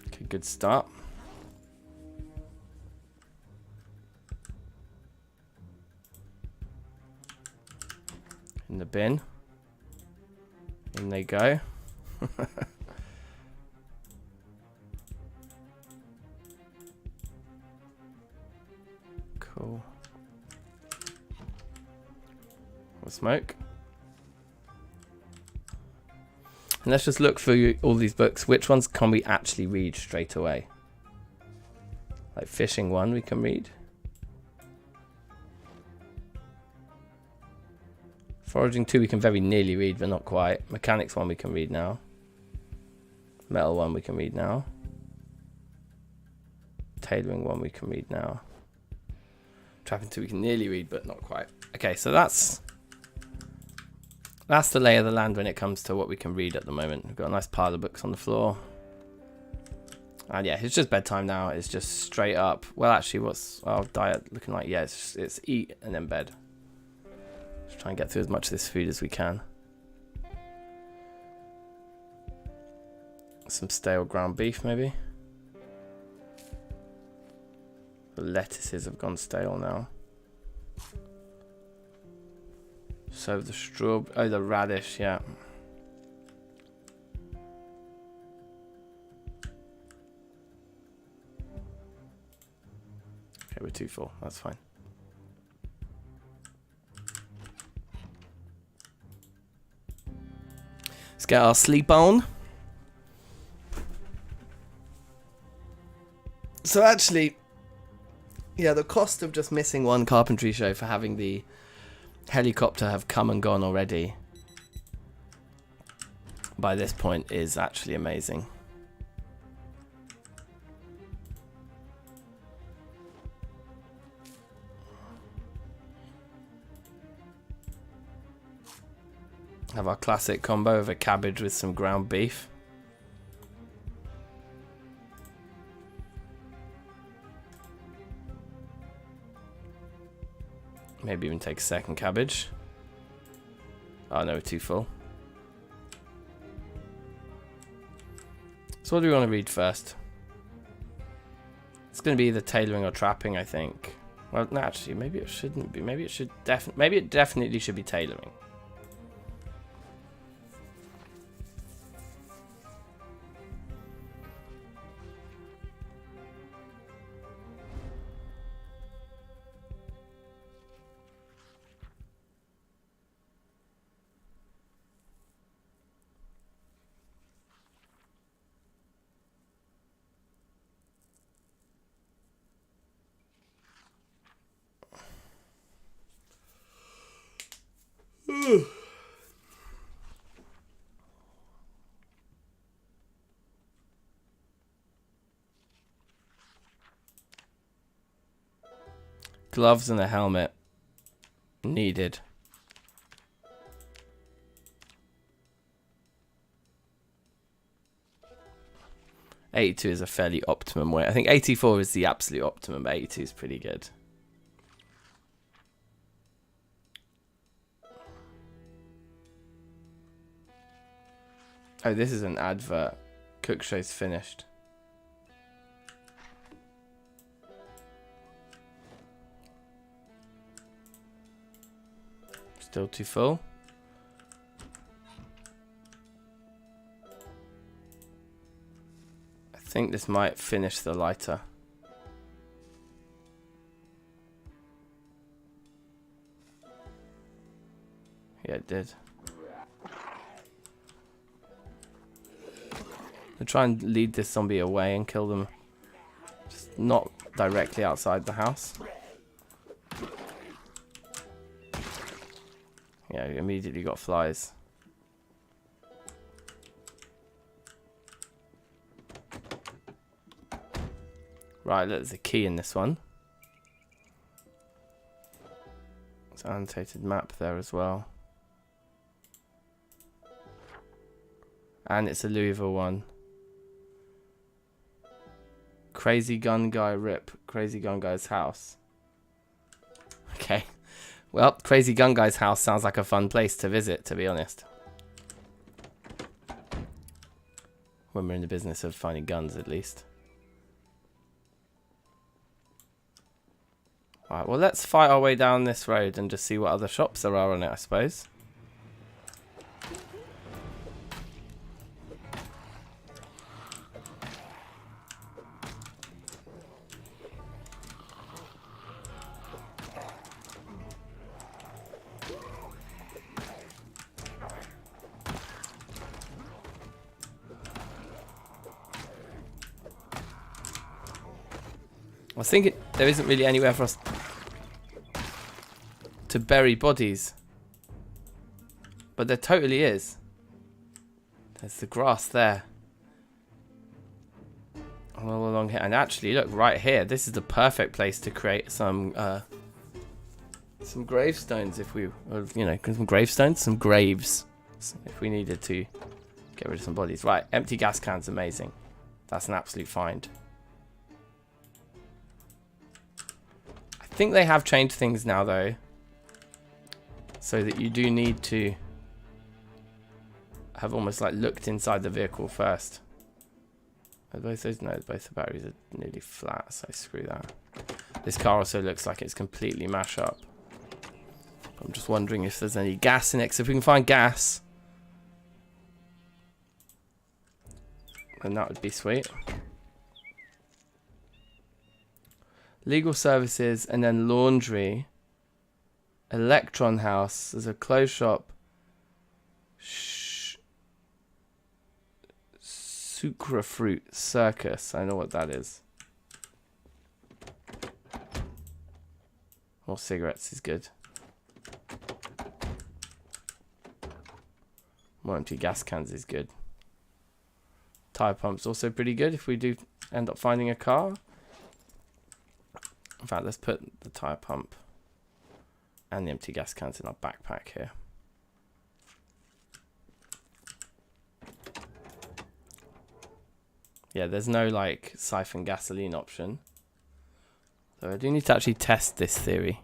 Okay, good start. In the bin. In they go. Cool. Smoke. And let's just look through all these books. Which ones can we actually read straight away? Like fishing 1 we can read. Foraging 2 we can very nearly read, but not quite. Mechanics 1 we can read now. Metal 1 we can read now. Tailoring 1 we can read now. Trapping 2 we can nearly read, but not quite. Okay, so that's the lay of the land when it comes to what we can read at the moment. We've got a nice pile of books on the floor. And yeah, it's just bedtime now. It's just straight up. Well, actually, what's our diet looking like? Yeah, it's eat and then bed. Just try and get through as much of this food as we can. Some stale ground beef, maybe. The lettuces have gone stale now. So the strawberry, the radish, yeah. Okay, we're too full, that's fine. Let's get our sleep on. So actually, yeah, the cost of just missing 1 carpentry show for having the helicopter have come and gone already by this point is actually amazing. Have our classic combo of a cabbage with some ground beef. Maybe even take a second cabbage. Oh no, we're too full. So what do we want to read first? It's going to be either tailoring or trapping, I think. Well, no, actually, maybe it shouldn't be. Maybe it definitely should be tailoring. Gloves and a helmet needed. $82 is a fairly optimum weight. I think 84 is the absolute optimum, but 82 is pretty good. Oh, this is an advert. Cook show's finished. Still too full. I think this might finish the lighter. Yeah, it did. I'll try and lead this zombie away and kill them. Just not directly outside the house. Yeah, we immediately got flies. Right, there's a key in this one. There's an annotated map there as well. And it's a Louisville one. Crazy gun guy rip. Crazy gun guy's house. Okay. Well, Crazy gun guy's house sounds like a fun place to visit, to be honest. When we're in the business of finding guns, at least. Alright, well, let's fight our way down this road and just see what other shops there are on it, I suppose. I was thinking there isn't really anywhere for us to bury bodies. But there totally is. There's the grass there. All along here. And actually, look, right here. This is the perfect place to create some gravestones if we... Or, you know, some gravestones? Some graves. If we needed to get rid of some bodies. Right, empty gas cans, amazing. That's an absolute find. I think they have changed things now, though, so that you do need to have almost like looked inside the vehicle first. Are both those? No, both the batteries are nearly flat, so screw that. This car also looks like it's completely mashed up. I'm just wondering if there's any gas in it, because if we can find gas, then that would be sweet. Legal services, and then laundry. Electron house. There's a clothes shop. Sucra fruit circus. I know what that is. More cigarettes is good. More empty gas cans is good. Tire pumps also pretty good if we do end up finding a car. In fact, let's put the tire pump and the empty gas cans in our backpack here. Yeah, there's no like siphon gasoline option. So I do need to actually test this theory.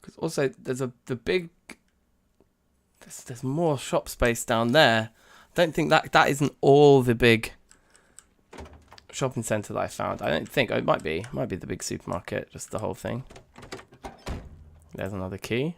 Because also there's the big... There's more shop space down there. I don't think that isn't all the big shopping centre that I found. I don't think. Oh, it might be. It might be the big supermarket. Just the whole thing. There's another key.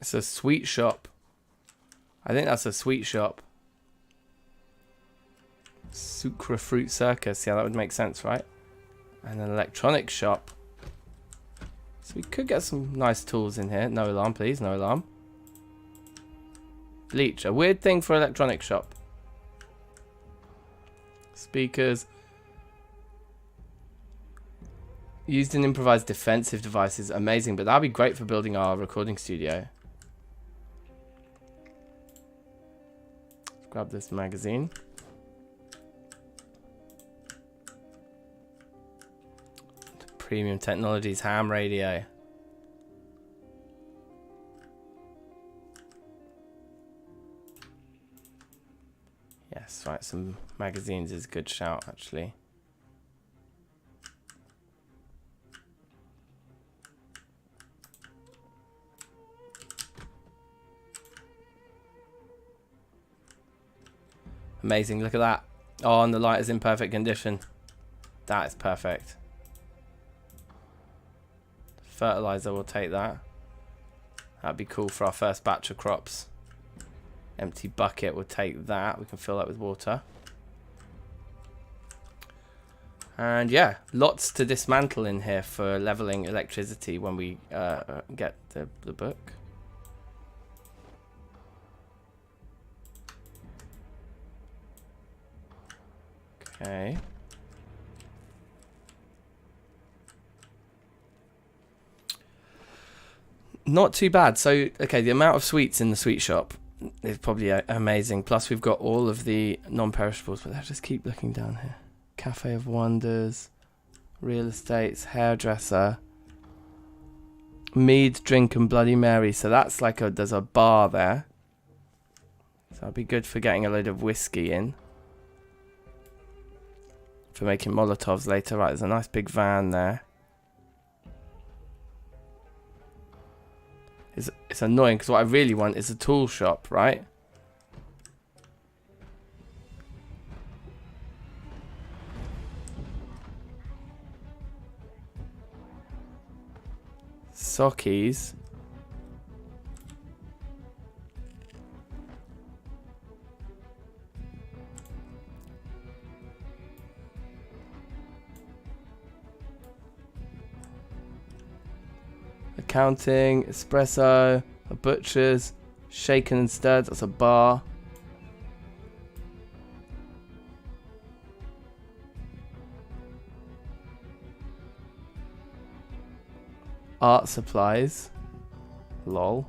It's a sweet shop. I think that's a sweet shop. Sucra Fruit Circus. Yeah, that would make sense, right? And an electronics shop. So we could get some nice tools in here. No alarm, please. No alarm. Bleach. A weird thing for electronics shop. Speakers. Used in improvised defensive devices. Amazing. But that'd be great for building our recording studio. Let's grab this magazine. Premium Technologies ham radio. Yes, right, some magazines is a good shout, actually. Amazing, look at that. Oh, and the light is in perfect condition. That is perfect. Fertilizer, we'll take that. That'd be cool for our first batch of crops. Empty bucket, we'll take that. We can fill that with water. And yeah, lots to dismantle in here for leveling electricity when we get the book. Okay. Not too bad. So, okay, the amount of sweets in the sweet shop is probably amazing. Plus, we've got all of the non-perishables. But let's just keep looking down here. Cafe of Wonders, Real Estates, Hairdresser, Mead, Drink, and Bloody Mary. So that's like there's a bar there. So that'd be good for getting a load of whiskey in. For making Molotovs later. Right, there's a nice big van there. It's annoying because what I really want is a tool shop, right? Sockies. Accounting, espresso, a butcher's, shaken and stirred, that's a bar. Art supplies. Lol.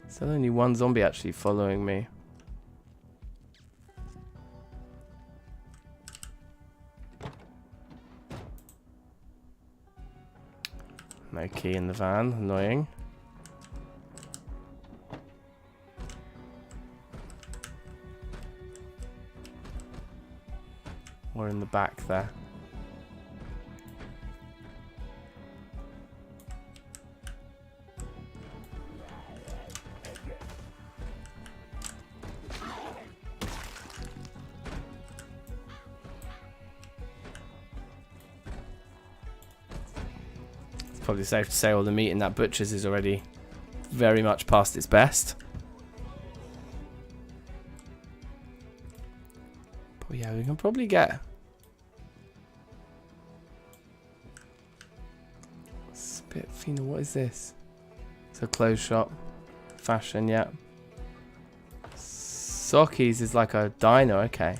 Is there only one zombie actually following me? No key in the van, annoying. We're in the back there. Probably safe to say all the meat in that butcher's is already very much past its best. But yeah, we can probably get Spitfina. What is this? It's a clothes shop. Fashion, yeah. Sockies is like a diner, okay.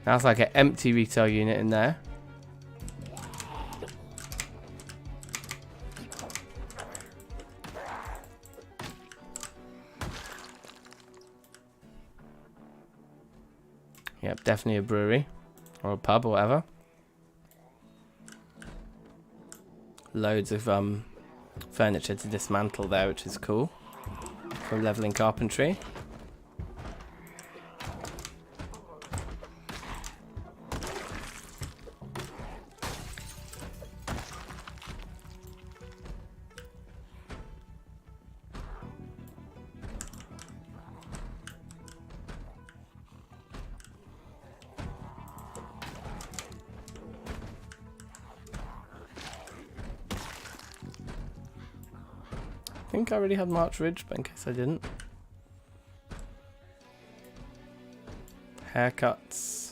That's like an empty retail unit in there. Yep, definitely a brewery or a pub or whatever. Loads of furniture to dismantle there, which is cool for leveling carpentry. think I already had March Ridge, but in case I didn't. Haircuts.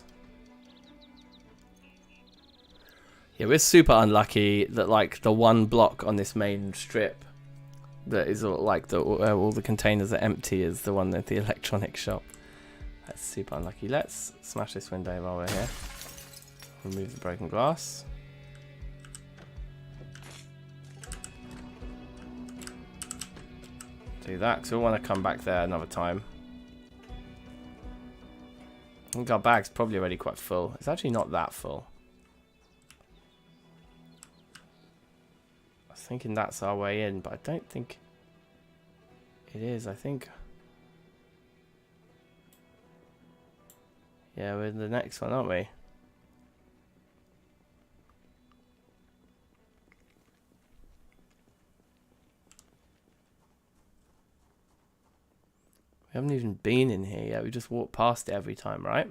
Yeah, we're super unlucky that like the one block on this main strip that is like all the containers are empty is the one at the electronics shop. That's super unlucky. Let's smash this window while we're here. Remove the broken glass. Do that because we want to come back there another time. I think our bag's probably already quite full. It's actually not that full. I was thinking that's our way in, but I don't think it is. I think... yeah, we're in the next one, aren't we? We haven't even been in here yet. We just walk past it every time, right?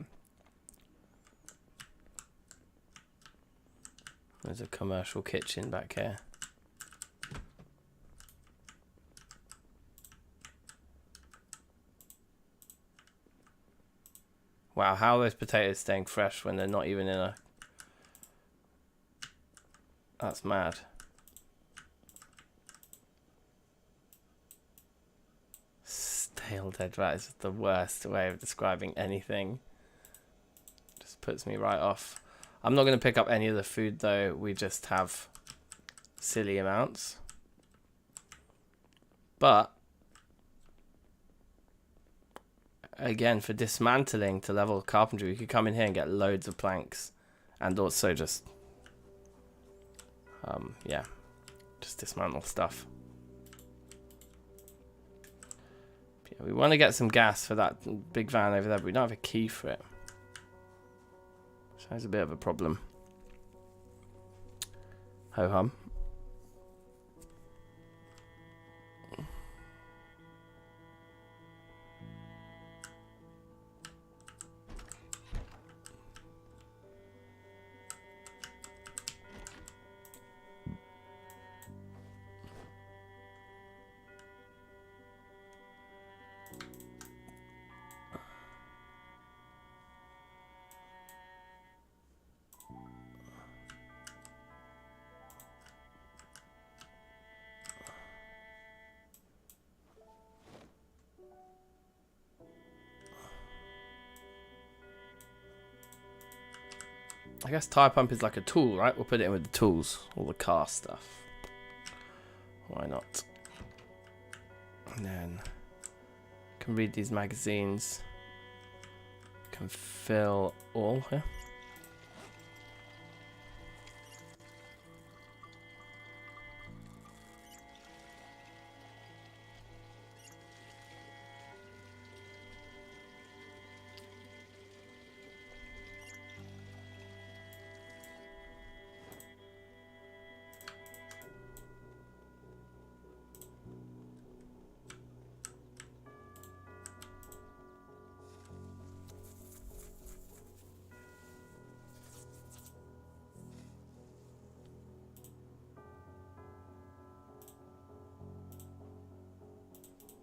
There's a commercial kitchen back here. Wow, how are those potatoes staying fresh when they're not even in a... That's mad. Stale dead rat is the worst way of describing anything. Just puts me right off. I'm not going to pick up any of the food though. We just have silly amounts. But again, for dismantling to level carpentry, we could come in here and get loads of planks, and also just yeah, just dismantle stuff. Yeah, we want to get some gas for that big van over there, but we don't have a key for it, so that's a bit of a problem. Ho hum. I guess tire pump is like a tool, right? We'll put it in with the tools, all the car stuff. Why not? And then can read these magazines. Can fill all here.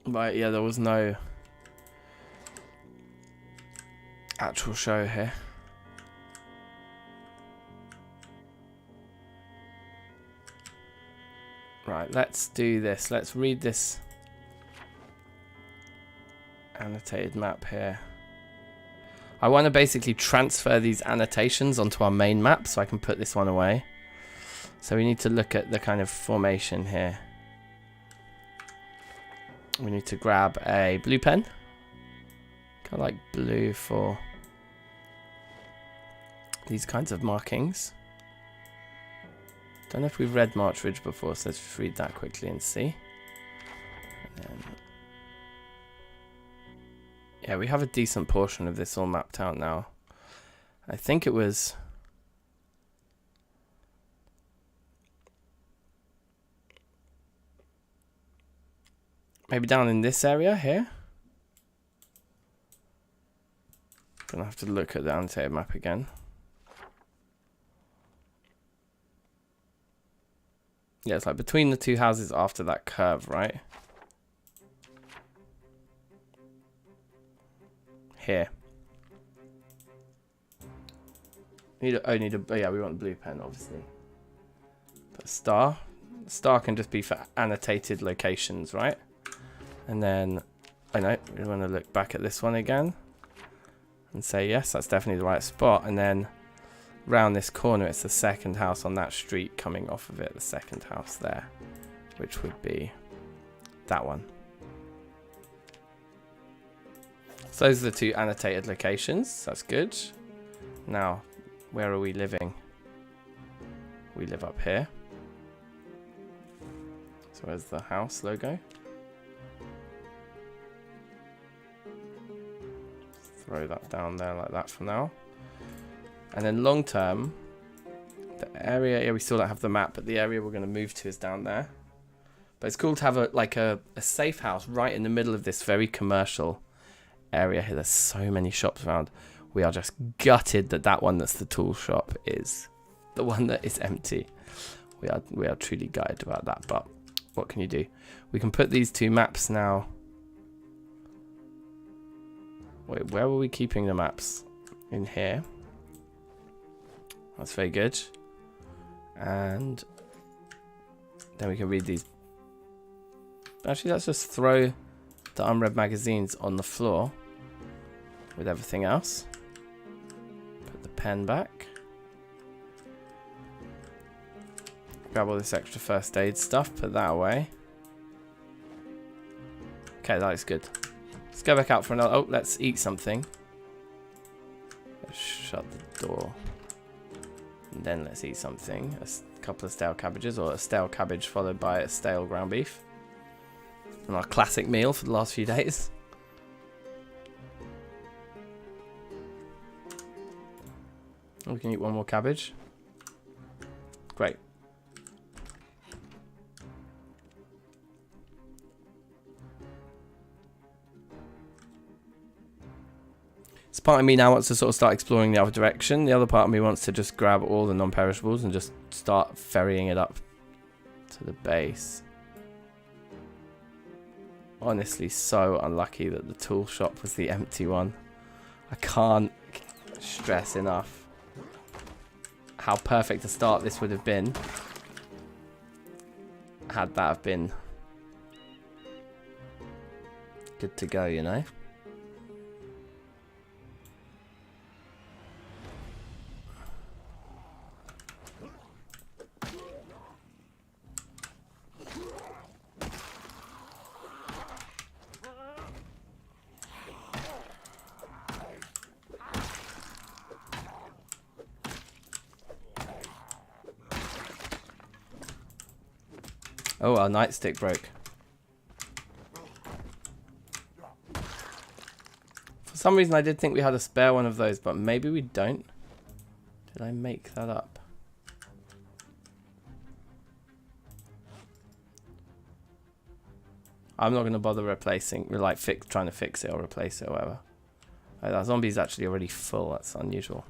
Right, yeah, there was no actual show here. Right, let's do this. Let's read this annotated map here. I want to basically transfer these annotations onto our main map so I can put this one away. So we need to look at the kind of formation here. We need to grab a blue pen. Kind of like blue for these kinds of markings. Don't know if we've read March Ridge before, so let's just read that quickly and see. And then, yeah, we have a decent portion of this all mapped out now. I think it was... maybe down in this area here. Gonna have to look at the annotated map again. Yeah, it's like between the two houses after that curve, right? here. Oh, yeah, we want the blue pen, obviously. Put a star. Star can just be for annotated locations, right? And then, I know, we want to look back at this one again and say, yes, that's definitely the right spot. And then round this corner, it's the second house on that street coming off of it, the second house there, which would be that one. So those are the two annotated locations. That's good. Now, where are we living? We live up here. So where's the house logo? Throw that down there like that for now. And then long term, the area, yeah, we still don't have the map, but the area we're going to move to is down there. But it's cool to have a safe house right in the middle of this very commercial area here. There's so many shops around. We are just gutted that that one that's the tool shop is the one that is empty. We are truly gutted about that, but what can you do? We can put these two maps now. Wait, where were we keeping the maps? In here. That's very good. And then we can read these. Actually, let's just throw the unread magazines on the floor with everything else. Put the pen back. Grab all this extra first aid stuff, put that away. Okay, that looks good. Let's go back out for another. Oh, let's eat something. Let's shut the door. And then let's eat something. A couple of stale cabbages, or a stale cabbage followed by a stale ground beef. And our classic meal for the last few days. We can eat one more cabbage. Great. This part of me now wants to sort of start exploring the other direction. The other part of me wants to just grab all the non-perishables and just start ferrying it up to the base. Honestly, so unlucky that the tool shop was the empty one. I can't stress enough how perfect a start this would have been had that have been good to go, you know? Oh, our nightstick broke. For some reason I did think we had a spare one of those, but maybe we don't. Did I make that up? I'm not going to bother replacing, trying to fix it or replace it or whatever. Oh, that zombie's actually already full. That's unusual.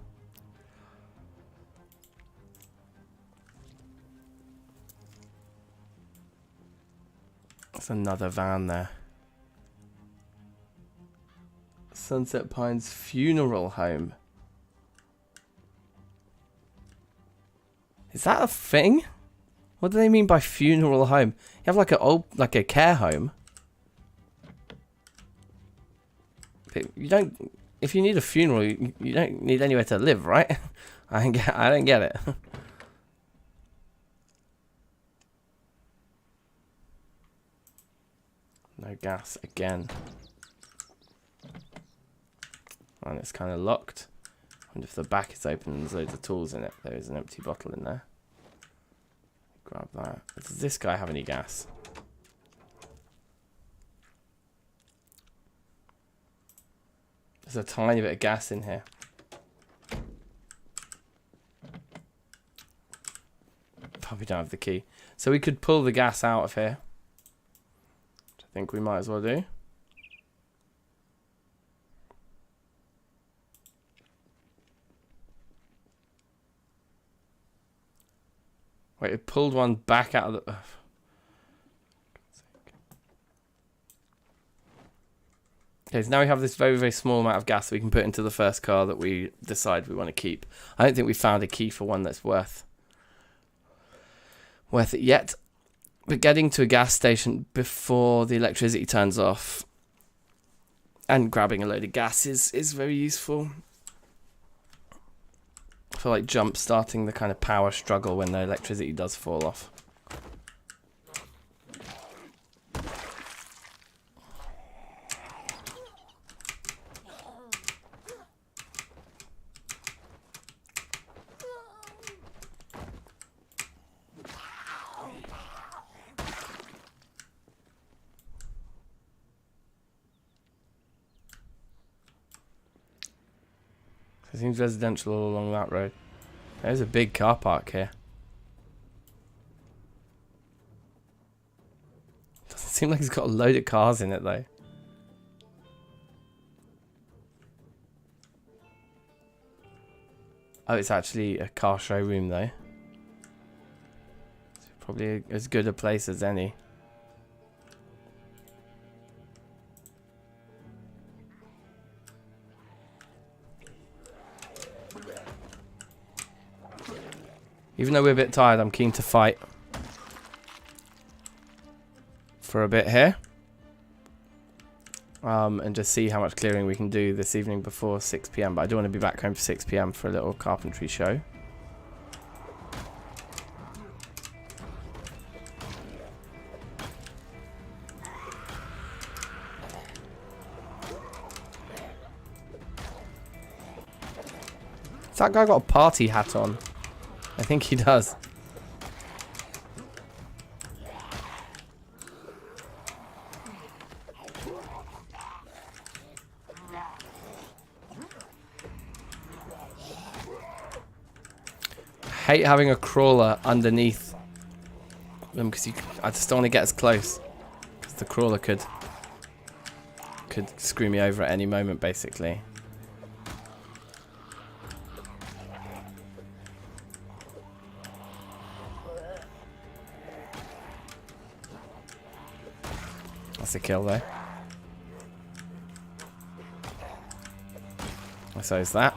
That's another van there. Sunset Pines Funeral Home. Is that a thing? What do they mean by funeral home? You have like a care home. But you don't. If you need a funeral, you don't need anywhere to live, right? I don't get it. No gas again. And it's kind of locked. I wonder if the back is open and there's loads of tools in it. There is an empty bottle in there. Grab that. Does this guy have any gas? There's a tiny bit of gas in here. Probably don't have the key. So we could pull the gas out of here. Which I think we might as well do. Wait, it pulled one back out of the... Okay, so now we have this very, very small amount of gas we can put into the first car that we decide we want to keep. I don't think we found a key for one that's worth it yet. But getting to a gas station before the electricity turns off and grabbing a load of gas is very useful. I feel like jump starting the kind of power struggle when the electricity does fall off. It seems residential all along that road. There's a big car park here. Doesn't seem like it's got a load of cars in it though. Oh, it's actually a car showroom though. It's probably as good a place as any. Even though we're a bit tired, I'm keen to fight for a bit here. And just see how much clearing we can do this evening before 6 PM. But I do want to be back home for 6 PM for a little carpentry show. Has that guy got a party hat on? I think he does. I hate having a crawler underneath them because I just don't want to get as close because the crawler could screw me over at any moment, basically. That's a kill though. So is that.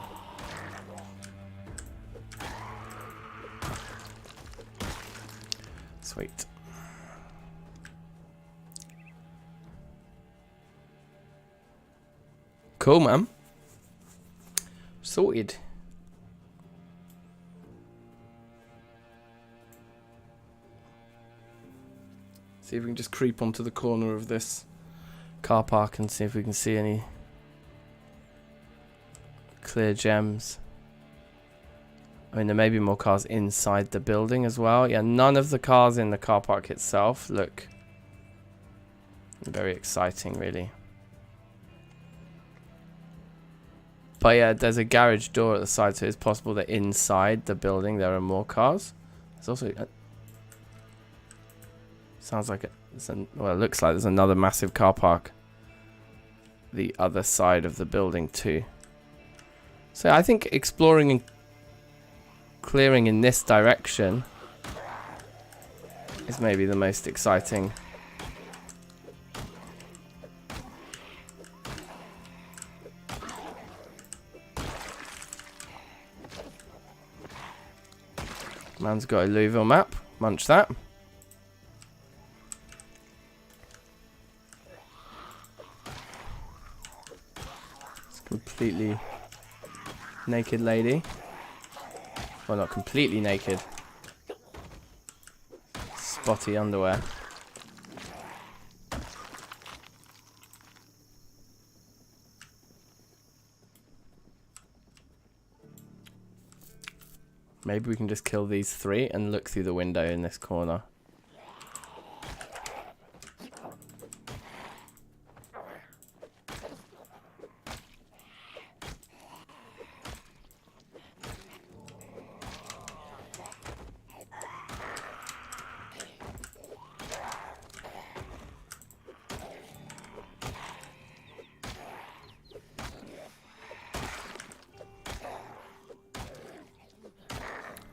Sweet. Cool, man. Sorted. See if we can just creep onto the corner of this car park and see if we can see any clear gems. I mean, there may be more cars inside the building as well. Yeah, none of the cars in the car park itself look very exciting, really. But yeah, there's a garage door at the side, so it's possible that inside the building there are more cars. There's also... sounds like well, it looks like there's another massive car park the other side of the building too. So I think exploring and clearing in this direction is maybe the most exciting. Man's got a Louisville map. Munch that. Completely naked lady. Well, not completely naked. Spotty underwear. Maybe we can just kill these three and look through the window in this corner.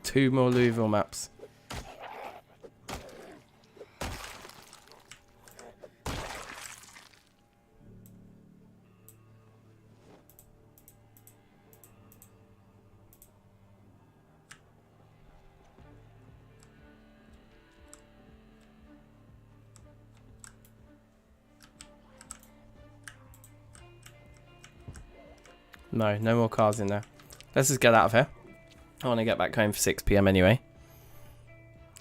Two more Louisville maps. No, no more cars in there. Let's just get out of here. I want to get back home for 6 PM anyway.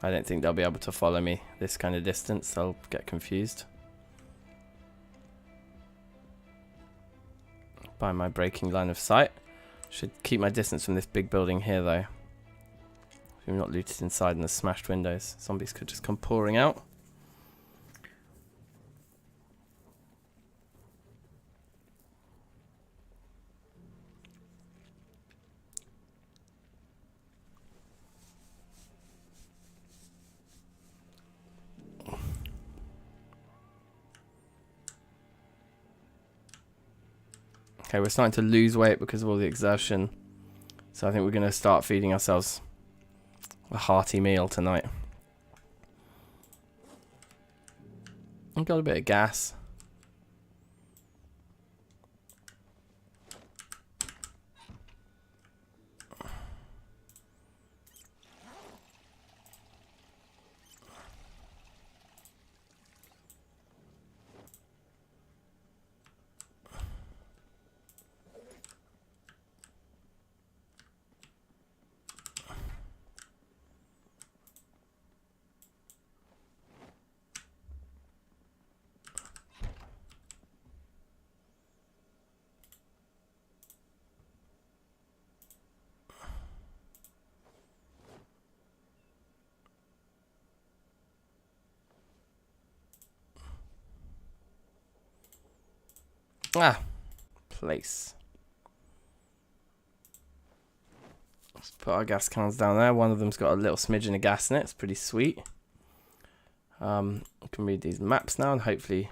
I don't think they'll be able to follow me this kind of distance. They'll get confused by my braking line of sight. Should keep my distance from this big building here though. We're not looted inside and the smashed windows. Zombies could just come pouring out. Okay, we're starting to lose weight because of all the exertion. So I think we're going to start feeding ourselves a hearty meal tonight. I've got a bit of gas. Ah, place. Let's put our gas cans down there. One of them's got a little smidgen of gas in it. It's pretty sweet. We can read these maps now and hopefully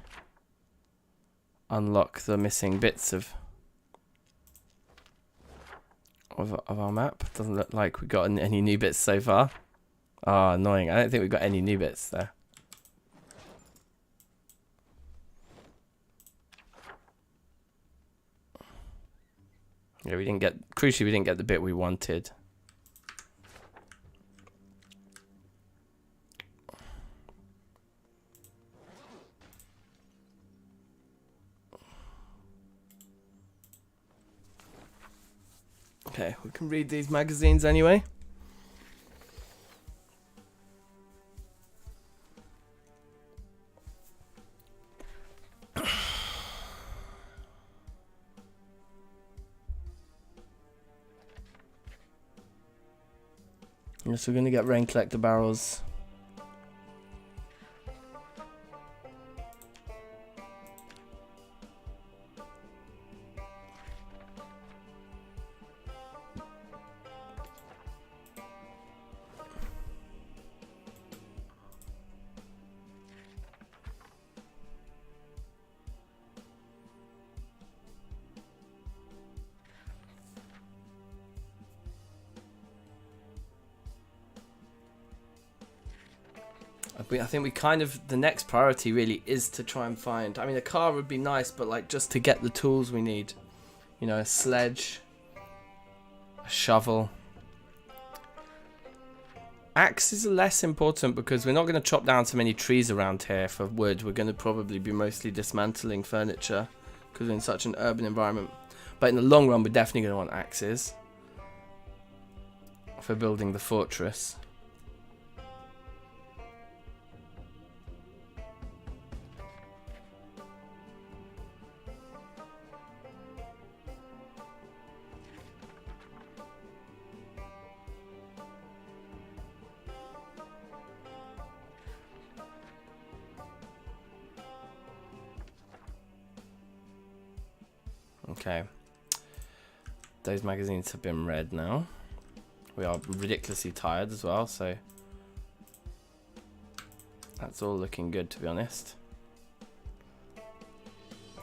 unlock the missing bits of our map. Doesn't look like we got any new bits so far. Ah, annoying. I don't think we've got any new bits there. Yeah, we didn't get, crucially we didn't get the bit we wanted. Okay, we can read these magazines anyway. Yes, we're going to get rain collector barrels. I think we kind of, the next priority really is to try and find, I mean a car would be nice, but like just to get the tools we need. You know, a sledge, a shovel. Axes are less important because we're not going to chop down so many trees around here for wood. We're going to probably be mostly dismantling furniture because we're in such an urban environment. But in the long run we're definitely going to want axes for building the fortress. Okay, those magazines have been read now. We are ridiculously tired as well, so that's all looking good, to be honest.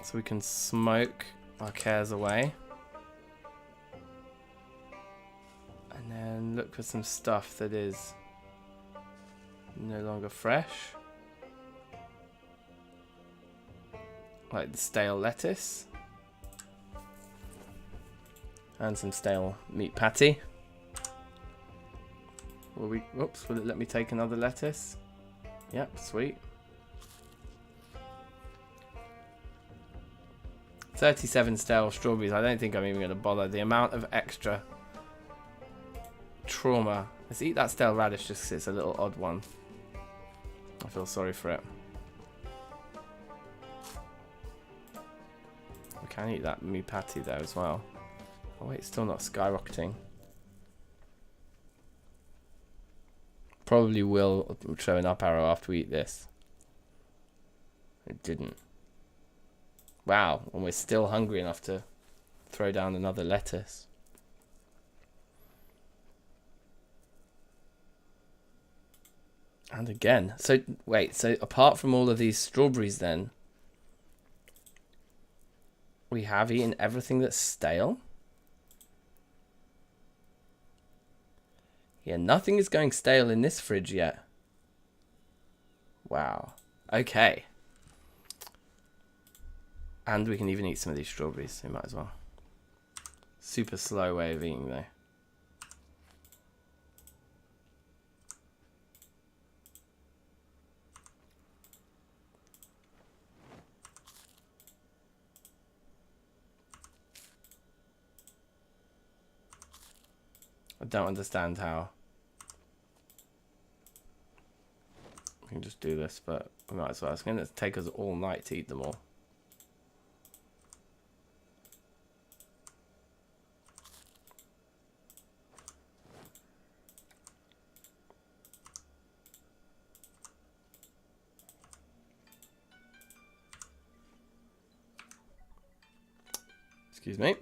So we can smoke our cares away. And then look for some stuff that is no longer fresh. Like the stale lettuce. And some stale meat patty. Will it let me take another lettuce? Yep, sweet. 37 stale strawberries. I don't think I'm even going to bother. The amount of extra trauma. Let's eat that stale radish just because it's a little odd one. I feel sorry for it. We can eat that moo patty though as well. Oh wait, it's still not skyrocketing. Probably will show an up arrow after we eat this. It didn't. Wow, and we're still hungry enough to throw down another lettuce. And again, so wait, so apart from all of these strawberries then, we have eaten everything that's stale? Yeah, nothing is going stale in this fridge yet. Wow. Okay. And we can even eat some of these strawberries, so we might as well. Super slow way of eating though. I don't understand how. We can just do this, but we might as well. It's going to take us all night to eat them all. Excuse me.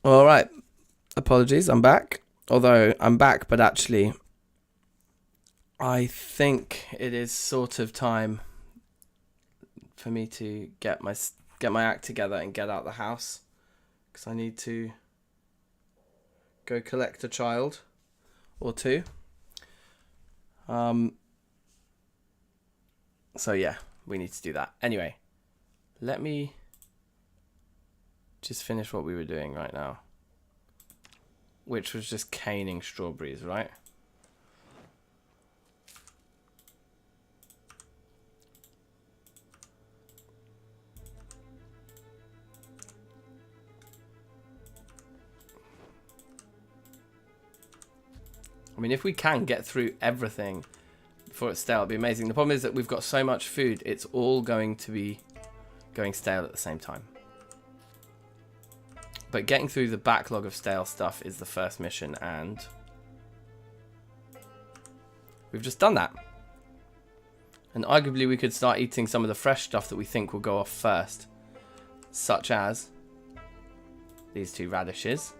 All right. Apologies, I'm back. Although I'm back, but actually, I think it is sort of time for me to get my act together and get out the house, because I need to go collect a child or two. So yeah, we need to do that. Anyway, let me just finish what we were doing right now, which was just caning strawberries, right? I mean, if we can get through everything before it's stale, it'd be amazing. The problem is that we've got so much food, it's all going to be going stale at the same time. But getting through the backlog of stale stuff is the first mission, and we've just done that. And arguably we could start eating some of the fresh stuff that we think will go off first. Such as these 2 radishes.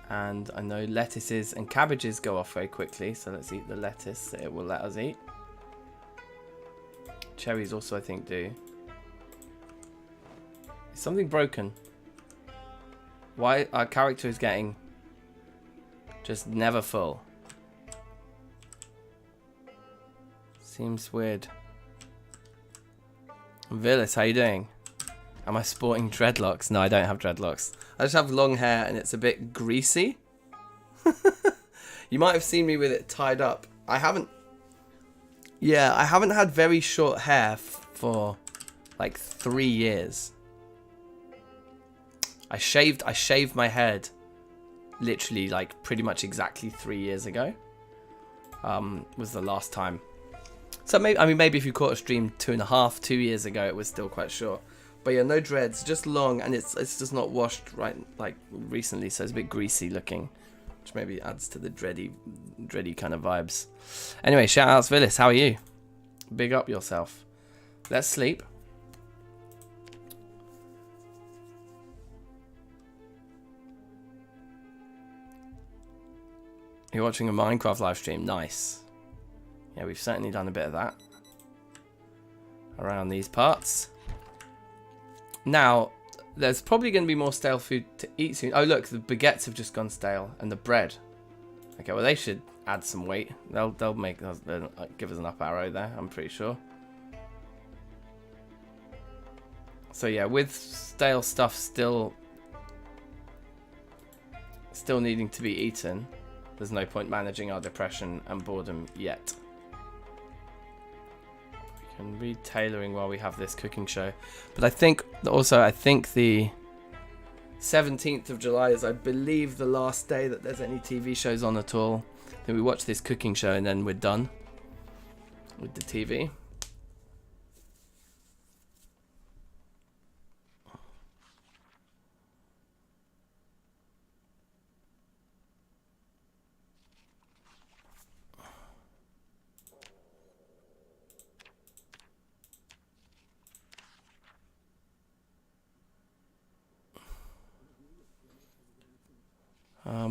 And I know lettuces and cabbages go off very quickly, so let's eat the lettuce that it will let us eat. Cherries also, I think, do. Is something broken? Why our character is getting just never full? Seems weird. Villas, how you doing? Am I sporting dreadlocks? No, I don't have dreadlocks. I just have long hair and it's a bit greasy. You might have seen me with it tied up. I haven't had very short hair for like 3 years. I shaved my head literally like pretty much exactly 3 years ago. Was the last time. So maybe if you caught a stream 2 years ago, it was still quite short. But yeah, no dreads, just long, and it's just not washed right like recently, so it's a bit greasy looking, which maybe adds to the dready kind of vibes. Anyway, shout outs Villis, how are you? Big up yourself. Let's sleep. You're watching a Minecraft live stream, nice. Yeah, we've certainly done a bit of that around these parts. Now, there's probably going to be more stale food to eat soon. Oh, look, the baguettes have just gone stale, and the bread. Okay, well, they should add some weight. They'll give us an up arrow there, I'm pretty sure. So yeah, with stale stuff still needing to be eaten, there's no point managing our depression and boredom yet. And read tailoring while we have this cooking show. But I think the 17th of July is, I believe, the last day that there's any TV shows on at all. Then we watch this cooking show and then we're done with the TV.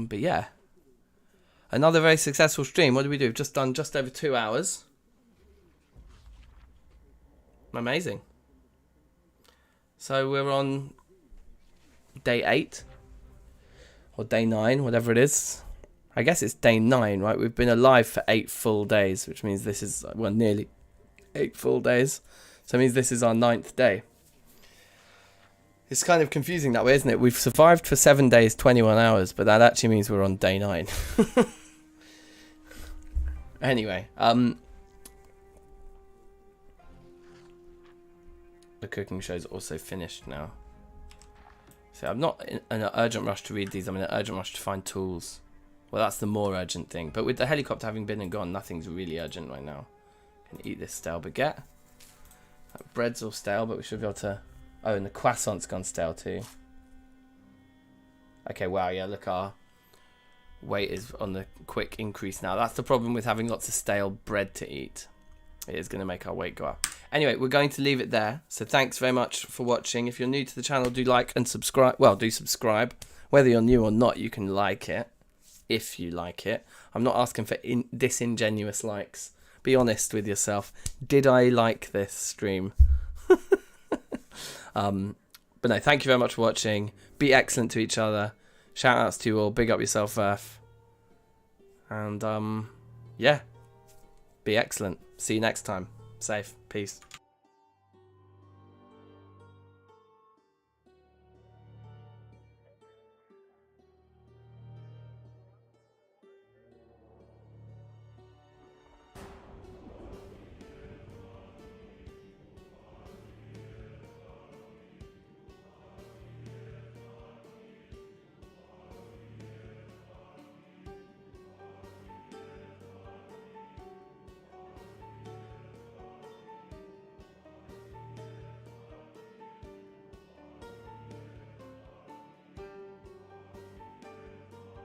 But yeah, another very successful stream. What did we do? We've just done just over 2 hours. Amazing. So we're on day 8 or day 9, whatever it is. I guess it's day 9, right? We've been alive for 8 full days, which means this is, well, nearly 8 full days. So it means this is our 9th day. It's kind of confusing that way, isn't it? We've survived for 7 days, 21 hours, but that actually means we're on day 9. Anyway, the cooking show's also finished now. So I'm not in an urgent rush to read these, I'm in an urgent rush to find tools. Well, that's the more urgent thing. But with the helicopter having been and gone, nothing's really urgent right now. Can eat this stale baguette. That bread's all stale, but we should be able to... Oh, and the croissant's gone stale too. Okay, wow, yeah, look, our weight is on the quick increase now. That's the problem with having lots of stale bread to eat. It is going to make our weight go up. Anyway, we're going to leave it there. So thanks very much for watching. If you're new to the channel, do like and subscribe. Well, do subscribe. Whether you're new or not, you can like it. If you like it. I'm not asking for disingenuous likes. Be honest with yourself. Did I like this stream? But no, thank you very much for watching. Be excellent to each other. Shout outs to you all. Big up yourself, Earth. And yeah, be excellent. See you next time. Safe. Peace.